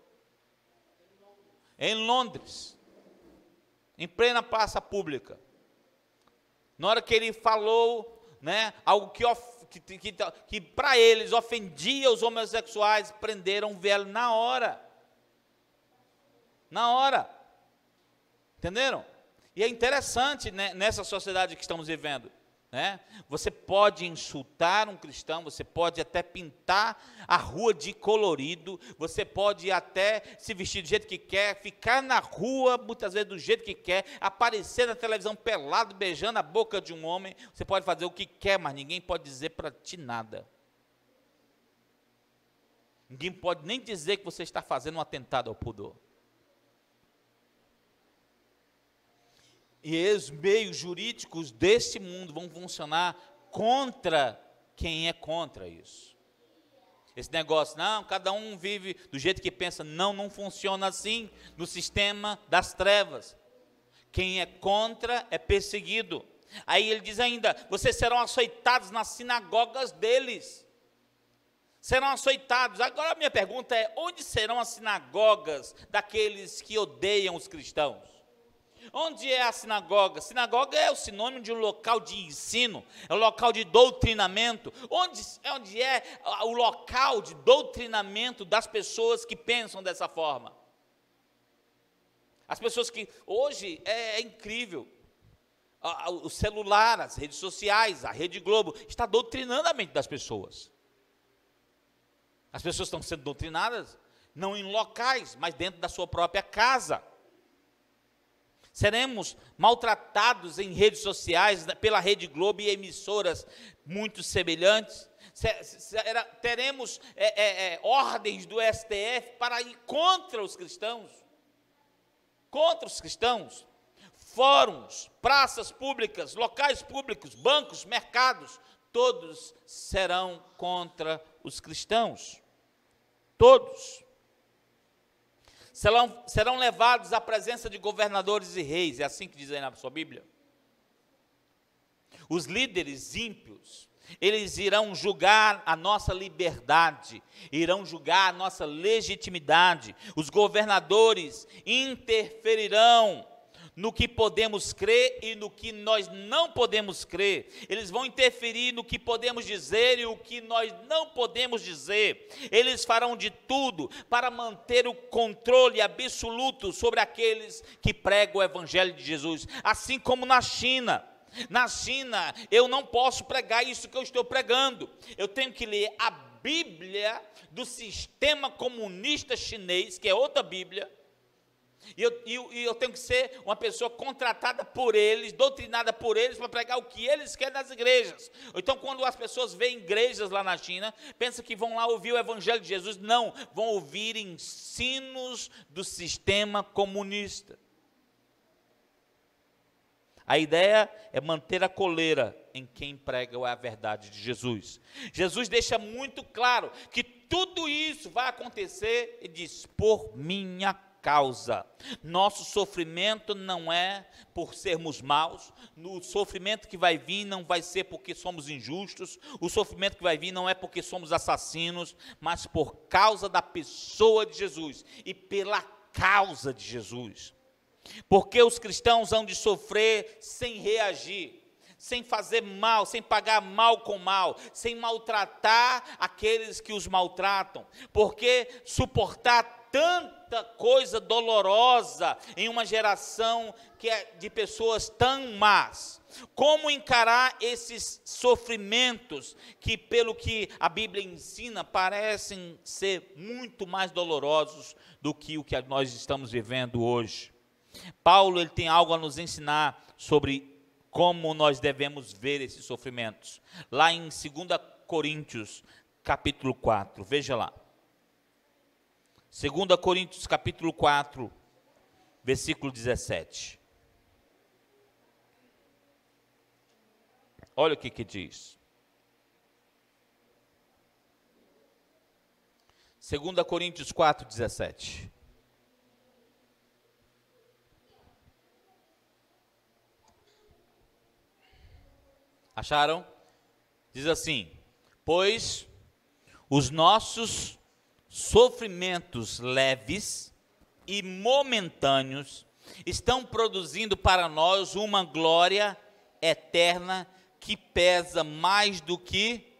Em Londres, em plena praça pública. Na hora que ele falou, né, algo que para eles ofendia os homossexuais, prenderam um velho na hora. Na hora. Entenderam? E é interessante, né, nessa sociedade que estamos vivendo, né? Você pode insultar um cristão, você pode até pintar a rua de colorido, você pode até se vestir do jeito que quer, ficar na rua muitas vezes do jeito que quer, aparecer na televisão pelado, beijando a boca de um homem, você pode fazer o que quer, mas ninguém pode dizer para ti nada. Ninguém pode nem dizer que você está fazendo um atentado ao pudor. E os meios jurídicos deste mundo vão funcionar contra quem é contra isso. Esse negócio, não, cada um vive do jeito que pensa. Não funciona assim no sistema das trevas. Quem é contra é perseguido. Aí ele diz ainda, vocês serão açoitados nas sinagogas deles. Serão açoitados. Agora a minha pergunta é, onde serão as sinagogas daqueles que odeiam os cristãos? Onde é a sinagoga? Sinagoga é o sinônimo de um local de ensino, é um local de doutrinamento. Onde é o local de doutrinamento das pessoas que pensam dessa forma? As pessoas que hoje é incrível. O celular, as redes sociais, a Rede Globo, está doutrinando a mente das pessoas. As pessoas estão sendo doutrinadas, não em locais, mas dentro da sua própria casa. Seremos maltratados em redes sociais, pela Rede Globo e emissoras muito semelhantes. Teremos ordens do STF para ir contra os cristãos. Contra os cristãos. Fóruns, praças públicas, locais públicos, bancos, mercados, todos serão contra os cristãos. Todos. Serão levados à presença de governadores e reis, é assim que diz aí na sua Bíblia. Os líderes ímpios, eles irão julgar a nossa liberdade, irão julgar a nossa legitimidade. Os governadores interferirão no que podemos crer e no que nós não podemos crer. Eles vão interferir no que podemos dizer e o que nós não podemos dizer. Eles farão de tudo para manter o controle absoluto sobre aqueles que pregam o Evangelho de Jesus. Assim como na China. Na China, eu não posso pregar isso que eu estou pregando. Eu tenho que ler a Bíblia do sistema comunista chinês, que é outra Bíblia. E eu tenho que ser uma pessoa contratada por eles, doutrinada por eles, para pregar o que eles querem nas igrejas. Então, quando as pessoas veem igrejas lá na China, pensam que vão lá ouvir o Evangelho de Jesus. Não, vão ouvir ensinos do sistema comunista. A ideia é manter a coleira em quem prega a verdade de Jesus. Jesus deixa muito claro que tudo isso vai acontecer, e diz, por minha causa. Nosso sofrimento não é por sermos maus, o sofrimento que vai vir não vai ser porque somos injustos, o sofrimento que vai vir não é porque somos assassinos, mas por causa da pessoa de Jesus e pela causa de Jesus. Porque os cristãos hão de sofrer sem reagir, sem fazer mal, sem pagar mal com mal, sem maltratar aqueles que os maltratam, porque suportar tanta coisa dolorosa em uma geração que é de pessoas tão más. Como encarar esses sofrimentos que, pelo que a Bíblia ensina, parecem ser muito mais dolorosos do que o que nós estamos vivendo hoje. Paulo, ele tem algo a nos ensinar sobre como nós devemos ver esses sofrimentos. Lá em 2 Coríntios, capítulo 4, veja lá. 2 Coríntios, capítulo 4, versículo 17. Olha o que diz. 2 Coríntios 4, 17. Acharam? Diz assim: pois os nossos sofrimentos leves e momentâneos estão produzindo para nós uma glória eterna que pesa mais do que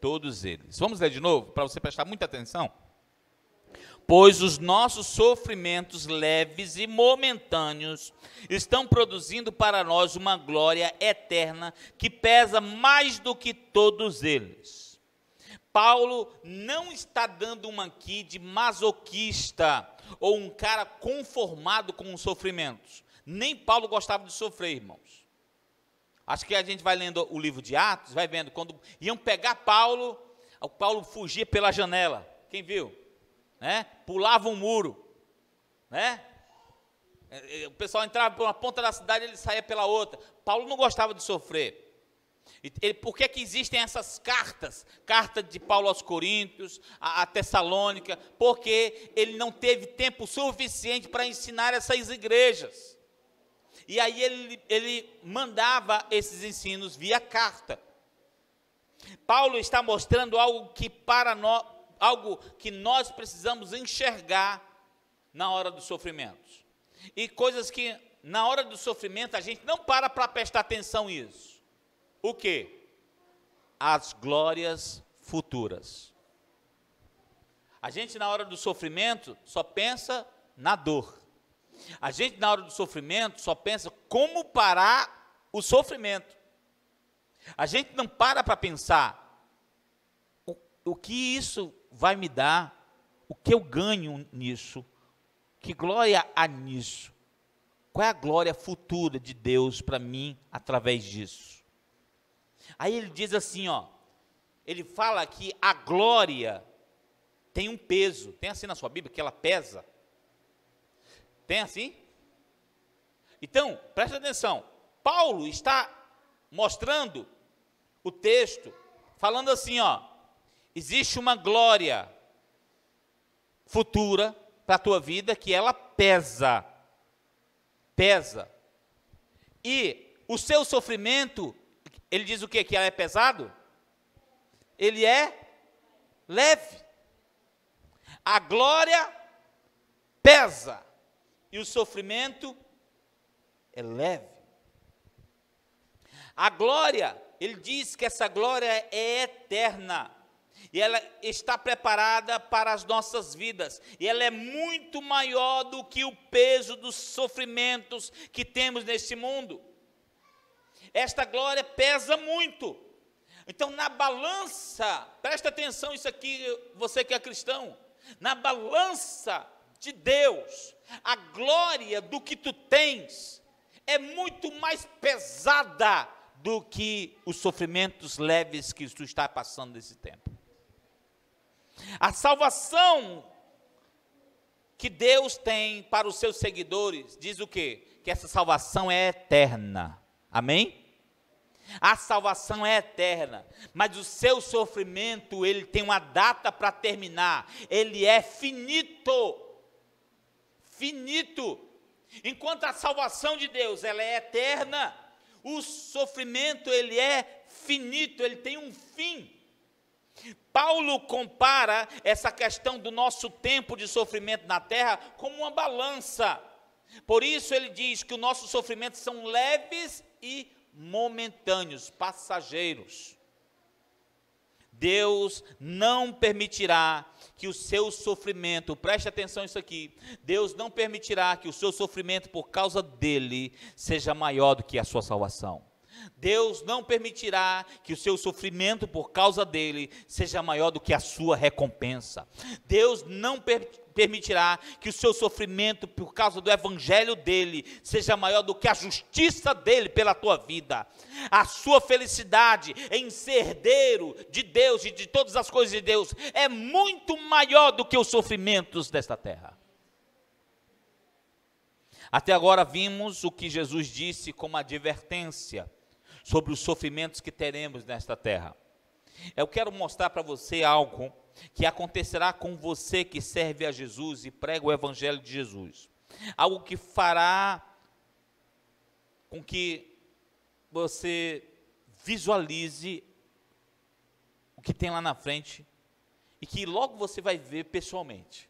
todos eles. Vamos ler de novo, para você prestar muita atenção. Pois os nossos sofrimentos leves e momentâneos estão produzindo para nós uma glória eterna que pesa mais do que todos eles. Paulo não está dando uma aqui de masoquista ou um cara conformado com os sofrimentos. Nem Paulo gostava de sofrer, irmãos. Acho que a gente vai lendo o livro de Atos, vai vendo, quando iam pegar Paulo, o Paulo fugia pela janela. Quem viu? Pulava um muro, o pessoal entrava por uma ponta da cidade, ele saía pela outra. Paulo não gostava de sofrer. Por que existem essas cartas? Carta de Paulo aos Coríntios, a Tessalônica, porque ele não teve tempo suficiente para ensinar essas igrejas. E aí ele mandava esses ensinos via carta. Paulo está mostrando algo que nós precisamos enxergar na hora dos sofrimentos. E coisas que na hora do sofrimento a gente não para prestar atenção nisso. O quê? As glórias futuras. A gente na hora do sofrimento só pensa na dor. A gente, na hora do sofrimento, só pensa como parar o sofrimento. A gente não para pensar o que isso vai me dar, o que eu ganho nisso, que glória há nisso, qual é a glória futura de Deus para mim através disso. Aí ele diz assim, ó, ele fala que a glória tem um peso, tem assim na sua Bíblia que ela pesa? Tem assim? Então, presta atenção, Paulo está mostrando o texto, falando assim, ó, existe uma glória futura para a tua vida que ela pesa, e o seu sofrimento, ele diz o quê? Que ela é pesado? Ele é leve. A glória pesa, e o sofrimento é leve. A glória, ele diz que essa glória é eterna, e ela está preparada para as nossas vidas, e ela é muito maior do que o peso dos sofrimentos que temos neste mundo. Esta glória pesa muito. Então, na balança, presta atenção isso aqui, você que é cristão, na balança de Deus, a glória do que tu tens é muito mais pesada do que os sofrimentos leves que tu está passando nesse tempo. A salvação que Deus tem para os seus seguidores, diz o quê? Que essa salvação é eterna, amém? A salvação é eterna, mas o seu sofrimento, ele tem uma data para terminar, ele é finito, enquanto a salvação de Deus, ela é eterna, o sofrimento, ele é finito, ele tem um fim. Paulo compara essa questão do nosso tempo de sofrimento na terra como uma balança, por isso ele diz que os nossos sofrimentos são leves e momentâneos, passageiros. Deus não permitirá que o seu sofrimento, preste atenção nisso aqui, Deus não permitirá que o seu sofrimento por causa dele seja maior do que a sua salvação. Deus não permitirá que o seu sofrimento por causa dele seja maior do que a sua recompensa. Deus não permitirá que o seu sofrimento por causa do evangelho dele seja maior do que a justiça dele pela tua vida. A sua felicidade em ser herdeiro de Deus e de todas as coisas de Deus é muito maior do que os sofrimentos desta terra. Até agora vimos o que Jesus disse como advertência sobre os sofrimentos que teremos nesta terra. Eu quero mostrar para você algo que acontecerá com você que serve a Jesus e prega o evangelho de Jesus. Algo que fará com que você visualize o que tem lá na frente e que logo você vai ver pessoalmente.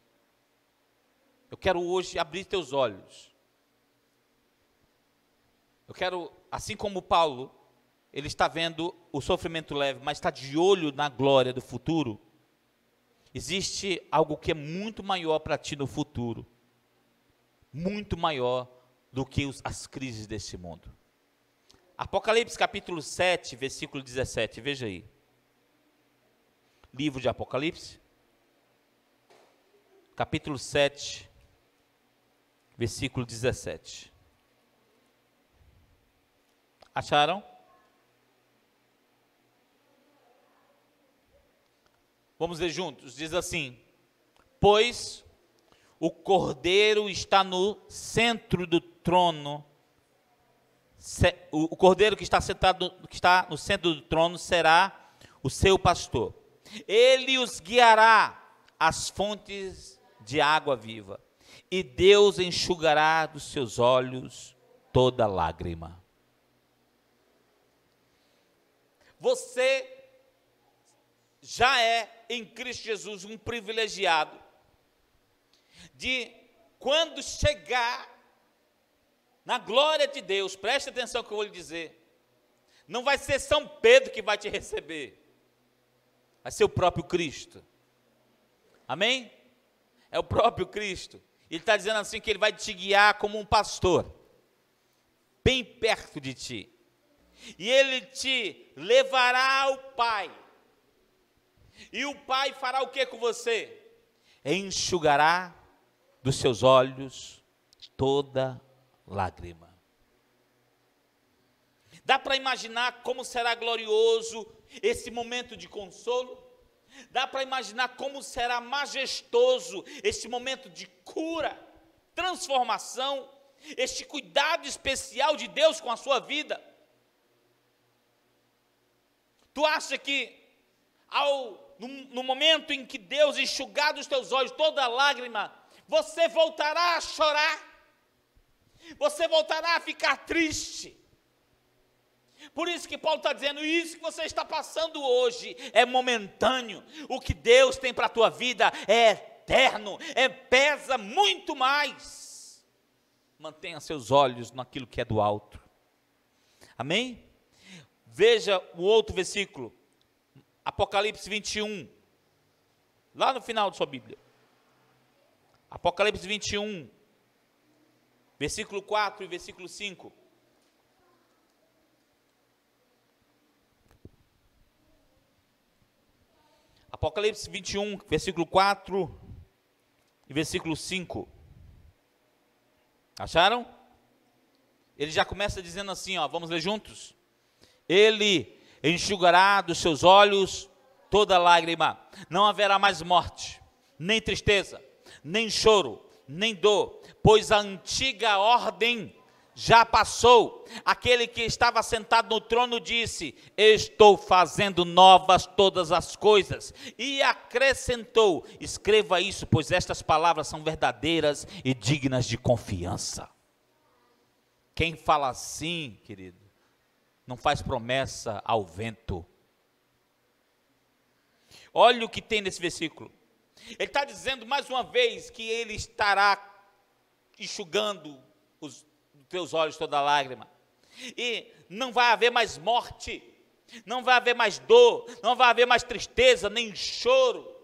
Eu quero hoje abrir teus olhos. Eu quero, assim como Paulo, ele está vendo o sofrimento leve, mas está de olho na glória do futuro. Existe algo que é muito maior para ti no futuro, muito maior do que as crises desse mundo. Apocalipse capítulo 7, versículo 17, veja aí. Livro de Apocalipse, capítulo 7, versículo 17. Acharam? Vamos ler juntos, diz assim: pois o Cordeiro está no centro do trono, o Cordeiro que está no centro do trono será o seu pastor. Ele os guiará às fontes de água viva, e Deus enxugará dos seus olhos toda lágrima. Você já é em Cristo Jesus um privilegiado de, quando chegar na glória de Deus, preste atenção no que eu vou lhe dizer, não vai ser São Pedro que vai te receber, vai ser o próprio Cristo, amém? É o próprio Cristo, Ele está dizendo assim que ele vai te guiar como um pastor, bem perto de ti. E ele te levará ao Pai. E o Pai fará o que com você? Enxugará dos seus olhos toda lágrima. Dá para imaginar como será glorioso esse momento de consolo? Dá para imaginar como será majestoso esse momento de cura, transformação, este cuidado especial de Deus com a sua vida? Tu acha que no momento em que Deus enxugar dos teus olhos toda lágrima, você voltará a chorar? Você voltará a ficar triste? Por isso que Paulo está dizendo, isso que você está passando hoje é momentâneo. O que Deus tem para a tua vida é eterno, pesa muito mais. Mantenha seus olhos naquilo que é do alto. Amém? Veja o outro versículo, Apocalipse 21, lá no final de sua Bíblia. Apocalipse 21, versículo 4 e versículo 5. Apocalipse 21, versículo 4 e versículo 5. Acharam? Ele já começa dizendo assim, ó, vamos ler juntos? Ele enxugará dos seus olhos toda lágrima. Não haverá mais morte, nem tristeza, nem choro, nem dor, pois a antiga ordem já passou. Aquele que estava sentado no trono disse: estou fazendo novas todas as coisas. E acrescentou: escreva isso, pois estas palavras são verdadeiras e dignas de confiança. Quem fala assim, querido, não faz promessa ao vento. Olha o que tem nesse versículo. Ele está dizendo mais uma vez que ele estará enxugando dos teus olhos toda lágrima. E não vai haver mais morte, não vai haver mais dor, não vai haver mais tristeza, nem choro.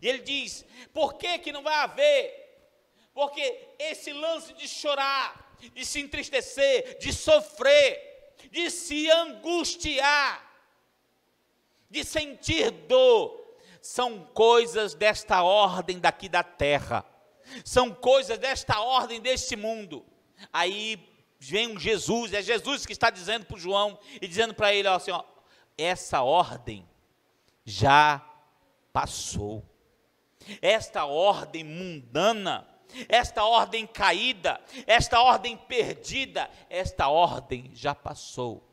E ele diz, por que não vai haver? Porque esse lance de chorar, de se entristecer, de sofrer, de se angustiar, de sentir dor, são coisas desta ordem daqui da terra, são coisas desta ordem deste mundo. Aí vem um Jesus, é Jesus que está dizendo para o João, e dizendo para ele, ó, assim, ó, essa ordem já passou, esta ordem mundana, esta ordem caída, esta ordem perdida, esta ordem já passou.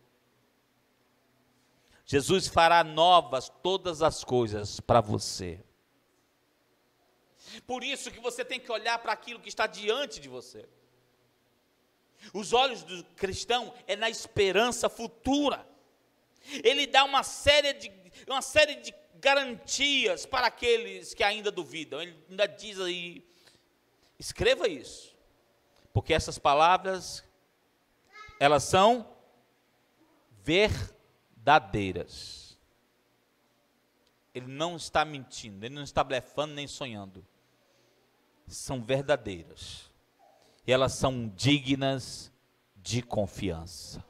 Jesus fará novas todas as coisas para você. Por isso que você tem que olhar para aquilo que está diante de você. Os olhos do cristão é na esperança futura. Ele dá uma série de garantias para aqueles que ainda duvidam. Ele ainda diz aí, escreva isso, porque essas palavras, elas são verdadeiras. Ele não está mentindo, ele não está blefando nem sonhando. São verdadeiras. E elas são dignas de confiança.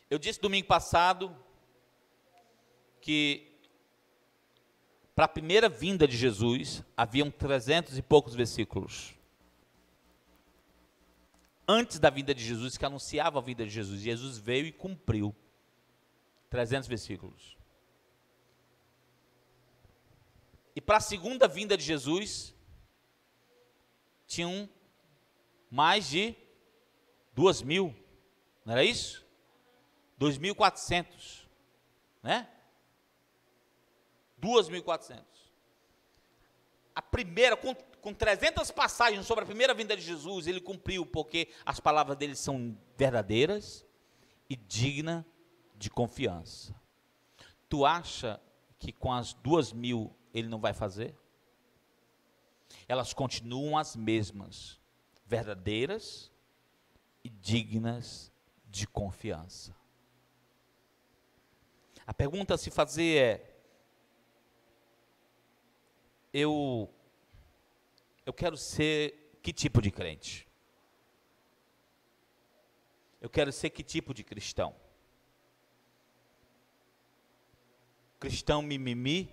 Eu disse domingo passado que para a primeira vinda de Jesus haviam 300 e poucos versículos. Antes da vinda de Jesus, que anunciava a vinda de Jesus, Jesus veio e cumpriu 300 versículos. E para a segunda vinda de Jesus, tinham mais de 2.000, não era isso? 2.400, né? 2.400. A primeira, com 300 passagens sobre a primeira vinda de Jesus, ele cumpriu, porque as palavras dele são verdadeiras e dignas de confiança. Tu acha que com as 2.000 ele não vai fazer? Elas continuam as mesmas, verdadeiras e dignas de confiança. A pergunta a se fazer é: eu quero ser que tipo de crente? Eu quero ser que tipo de cristão? Cristão mimimi,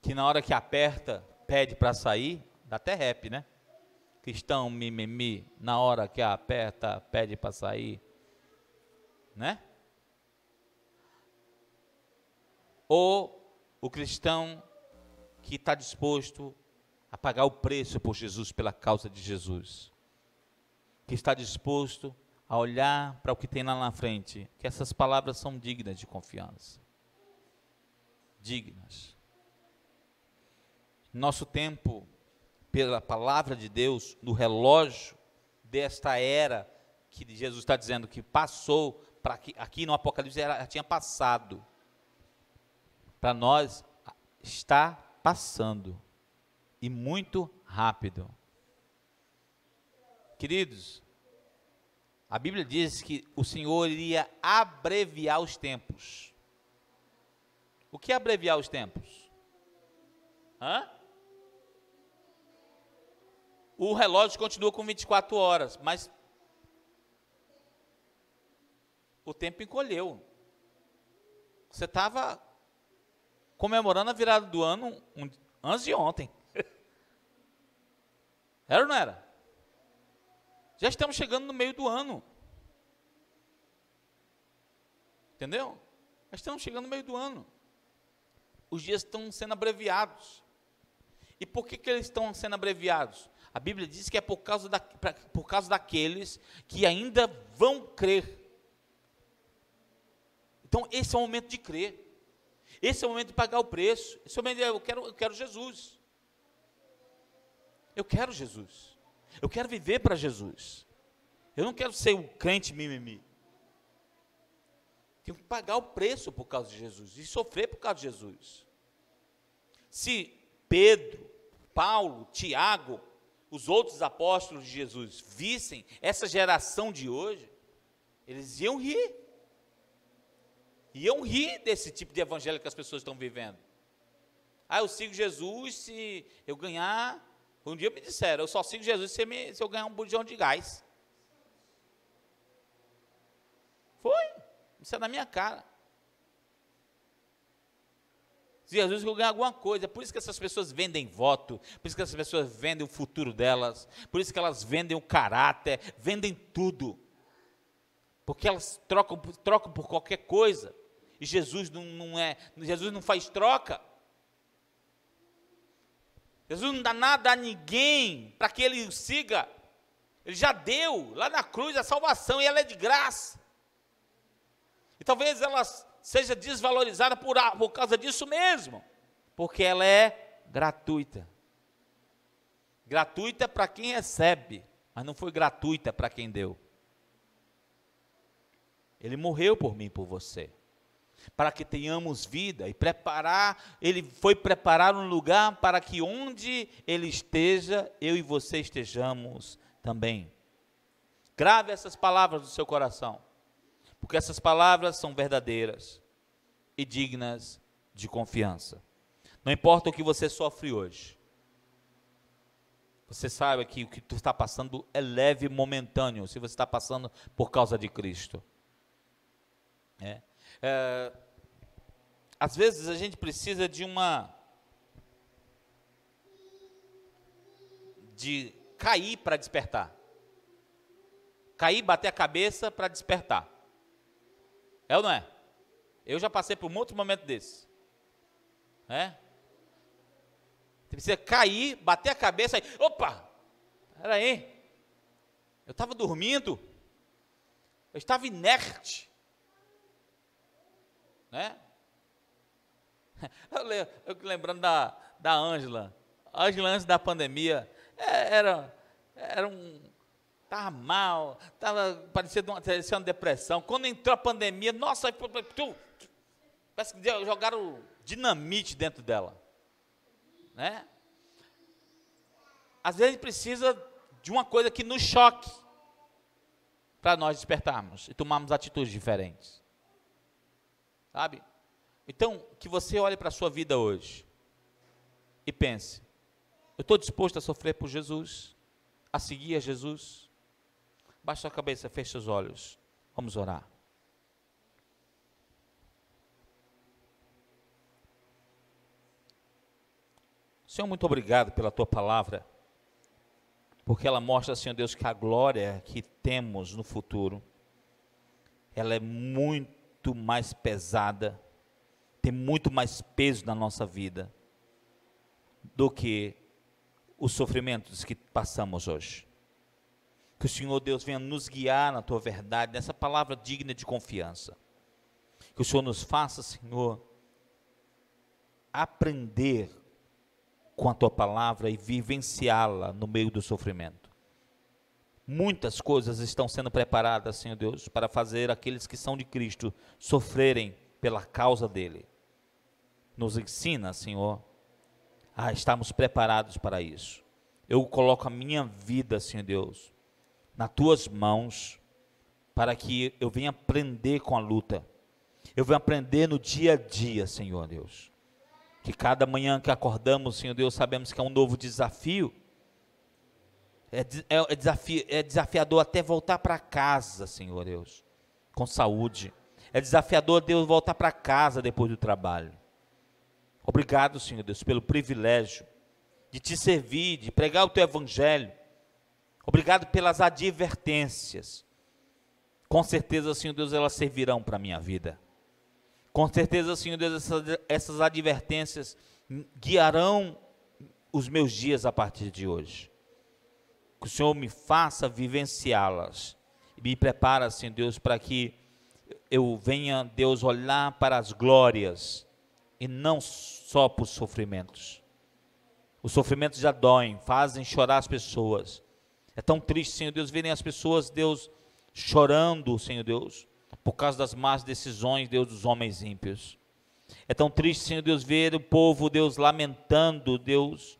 que na hora que aperta, pede para sair, dá até rap, né? Cristão mimimi, na hora que aperta, pede para sair, né? Ou o cristão que está disposto a pagar o preço por Jesus, pela causa de Jesus, que está disposto a olhar para o que tem lá na frente, que essas palavras são dignas de confiança, dignas. Nosso tempo, pela palavra de Deus, no relógio desta era, que Jesus está dizendo que passou, para aqui no Apocalipse já tinha passado, para nós está passando, e muito rápido. Queridos, a Bíblia diz que o Senhor iria abreviar os tempos. O que é abreviar os tempos? O relógio continua com 24 horas, mas o tempo encolheu. Você estava comemorando a virada do ano antes de ontem. Era ou não era? Já estamos chegando no meio do ano. Entendeu? Já estamos chegando no meio do ano. Os dias estão sendo abreviados. E por que eles estão sendo abreviados? A Bíblia diz que é por causa daqueles que ainda vão crer. Então, esse é o momento de crer. Esse é o momento de pagar o preço. Esse é o momento de, eu quero Jesus. Eu quero Jesus. Eu quero viver para Jesus. Eu não quero ser um crente mimimi. Tenho que pagar o preço por causa de Jesus e sofrer por causa de Jesus. Se Pedro, Paulo, Tiago, os outros apóstolos de Jesus vissem essa geração de hoje, eles iam rir. Iam rir desse tipo de evangelho que as pessoas estão vivendo. Eu sigo Jesus se eu ganhar. Um dia me disseram, eu só sigo Jesus se eu ganhar um bujão de gás. Foi, isso é na minha cara. Se Jesus eu ganhar alguma coisa, por isso que essas pessoas vendem voto, por isso que essas pessoas vendem o futuro delas, por isso que elas vendem o caráter, vendem tudo. Porque elas trocam por qualquer coisa. E Jesus Jesus não faz troca. Jesus não dá nada a ninguém para que ele o siga. Ele já deu lá na cruz a salvação e ela é de graça. E talvez ela seja desvalorizada por causa disso mesmo, porque ela é gratuita. Gratuita para quem recebe, mas não foi gratuita para quem deu. Ele morreu por mim e por você, para que tenhamos vida e ele foi preparar um lugar para que onde ele esteja, eu e você estejamos também. Grave essas palavras no seu coração, porque essas palavras são verdadeiras e dignas de confiança. Não importa o que você sofre hoje, você saiba que o que tu está passando é leve e momentâneo, se você está passando por causa de Cristo. Às vezes a gente precisa de cair para despertar. Cair, bater a cabeça para despertar. É ou não é? Eu já passei por muitos momentos desses. Você precisa cair, bater a cabeça e, opa, espera aí, eu estava dormindo, eu estava inerte, eu lembrando da Ângela. A Ângela, antes da pandemia, estava mal, parecia uma depressão. Quando entrou a pandemia, nossa, parece que jogaram dinamite dentro dela. Às vezes a gente precisa de uma coisa que nos choque, para nós despertarmos e tomarmos atitudes diferentes. Sabe? Então, que você olhe para a sua vida hoje e pense: eu estou disposto a sofrer por Jesus, a seguir a Jesus? Baixa a cabeça, feche os olhos, vamos orar. Senhor, muito obrigado pela tua palavra, porque ela mostra, Senhor Deus, que a glória que temos no futuro, ela é muito mais pesada, tem muito mais peso na nossa vida, do que os sofrimentos que passamos hoje. Que o Senhor Deus venha nos guiar na tua verdade, nessa palavra digna de confiança. Que o Senhor nos faça, Senhor, aprender com a tua palavra e vivenciá-la no meio do sofrimento. Muitas coisas estão sendo preparadas, Senhor Deus, para fazer aqueles que são de Cristo sofrerem pela causa dele. Nos ensina, Senhor, a estarmos preparados para isso. Eu coloco a minha vida, Senhor Deus, nas tuas mãos, para que eu venha aprender com a luta. Eu venha aprender no dia a dia, Senhor Deus. Que cada manhã que acordamos, Senhor Deus, sabemos que é um novo desafio. É desafiador até voltar para casa, Senhor Deus, com saúde. É desafiador, Deus, voltar para casa depois do trabalho. Obrigado, Senhor Deus, pelo privilégio de te servir, de pregar o teu evangelho. Obrigado pelas advertências. Com certeza, Senhor Deus, elas servirão para a minha vida. Com certeza, Senhor Deus, essas advertências guiarão os meus dias a partir de hoje. Que o Senhor me faça vivenciá-las. E me prepara, Senhor Deus, para que eu venha, Deus, olhar para as glórias e não só para os sofrimentos. Os sofrimentos já doem, fazem chorar as pessoas. É tão triste, Senhor Deus, verem as pessoas, Deus, chorando, Senhor Deus, por causa das más decisões, Deus, dos homens ímpios. É tão triste, Senhor Deus, ver o povo, Deus, lamentando, Deus,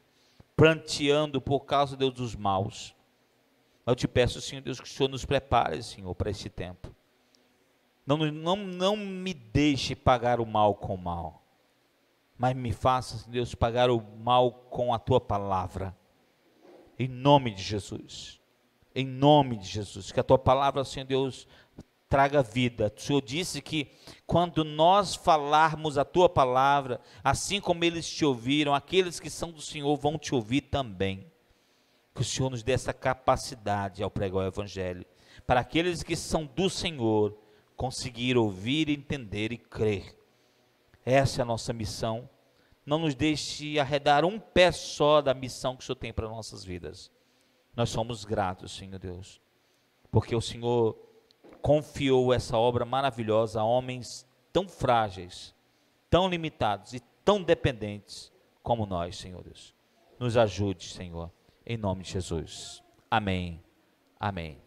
pranteando por causa, Deus, dos maus. Mas eu te peço, Senhor Deus, que o Senhor nos prepare, Senhor, para esse tempo. Não me deixe pagar o mal com o mal, mas me faça, Senhor Deus, pagar o mal com a tua palavra. Em nome de Jesus. Em nome de Jesus. Que a tua palavra, Senhor Deus, traga vida. O Senhor disse que quando nós falarmos a tua palavra, assim como eles te ouviram, aqueles que são do Senhor vão te ouvir também. Que o Senhor nos dê essa capacidade ao pregar o evangelho, para aqueles que são do Senhor conseguir ouvir, entender e crer. Essa é a nossa missão. Não nos deixe arredar um pé só da missão que o Senhor tem para nossas vidas. Nós somos gratos, Senhor Deus, porque o Senhor confiou essa obra maravilhosa a homens tão frágeis, tão limitados e tão dependentes como nós, Senhor Deus. Nos ajude, Senhor, em nome de Jesus. Amém. Amém.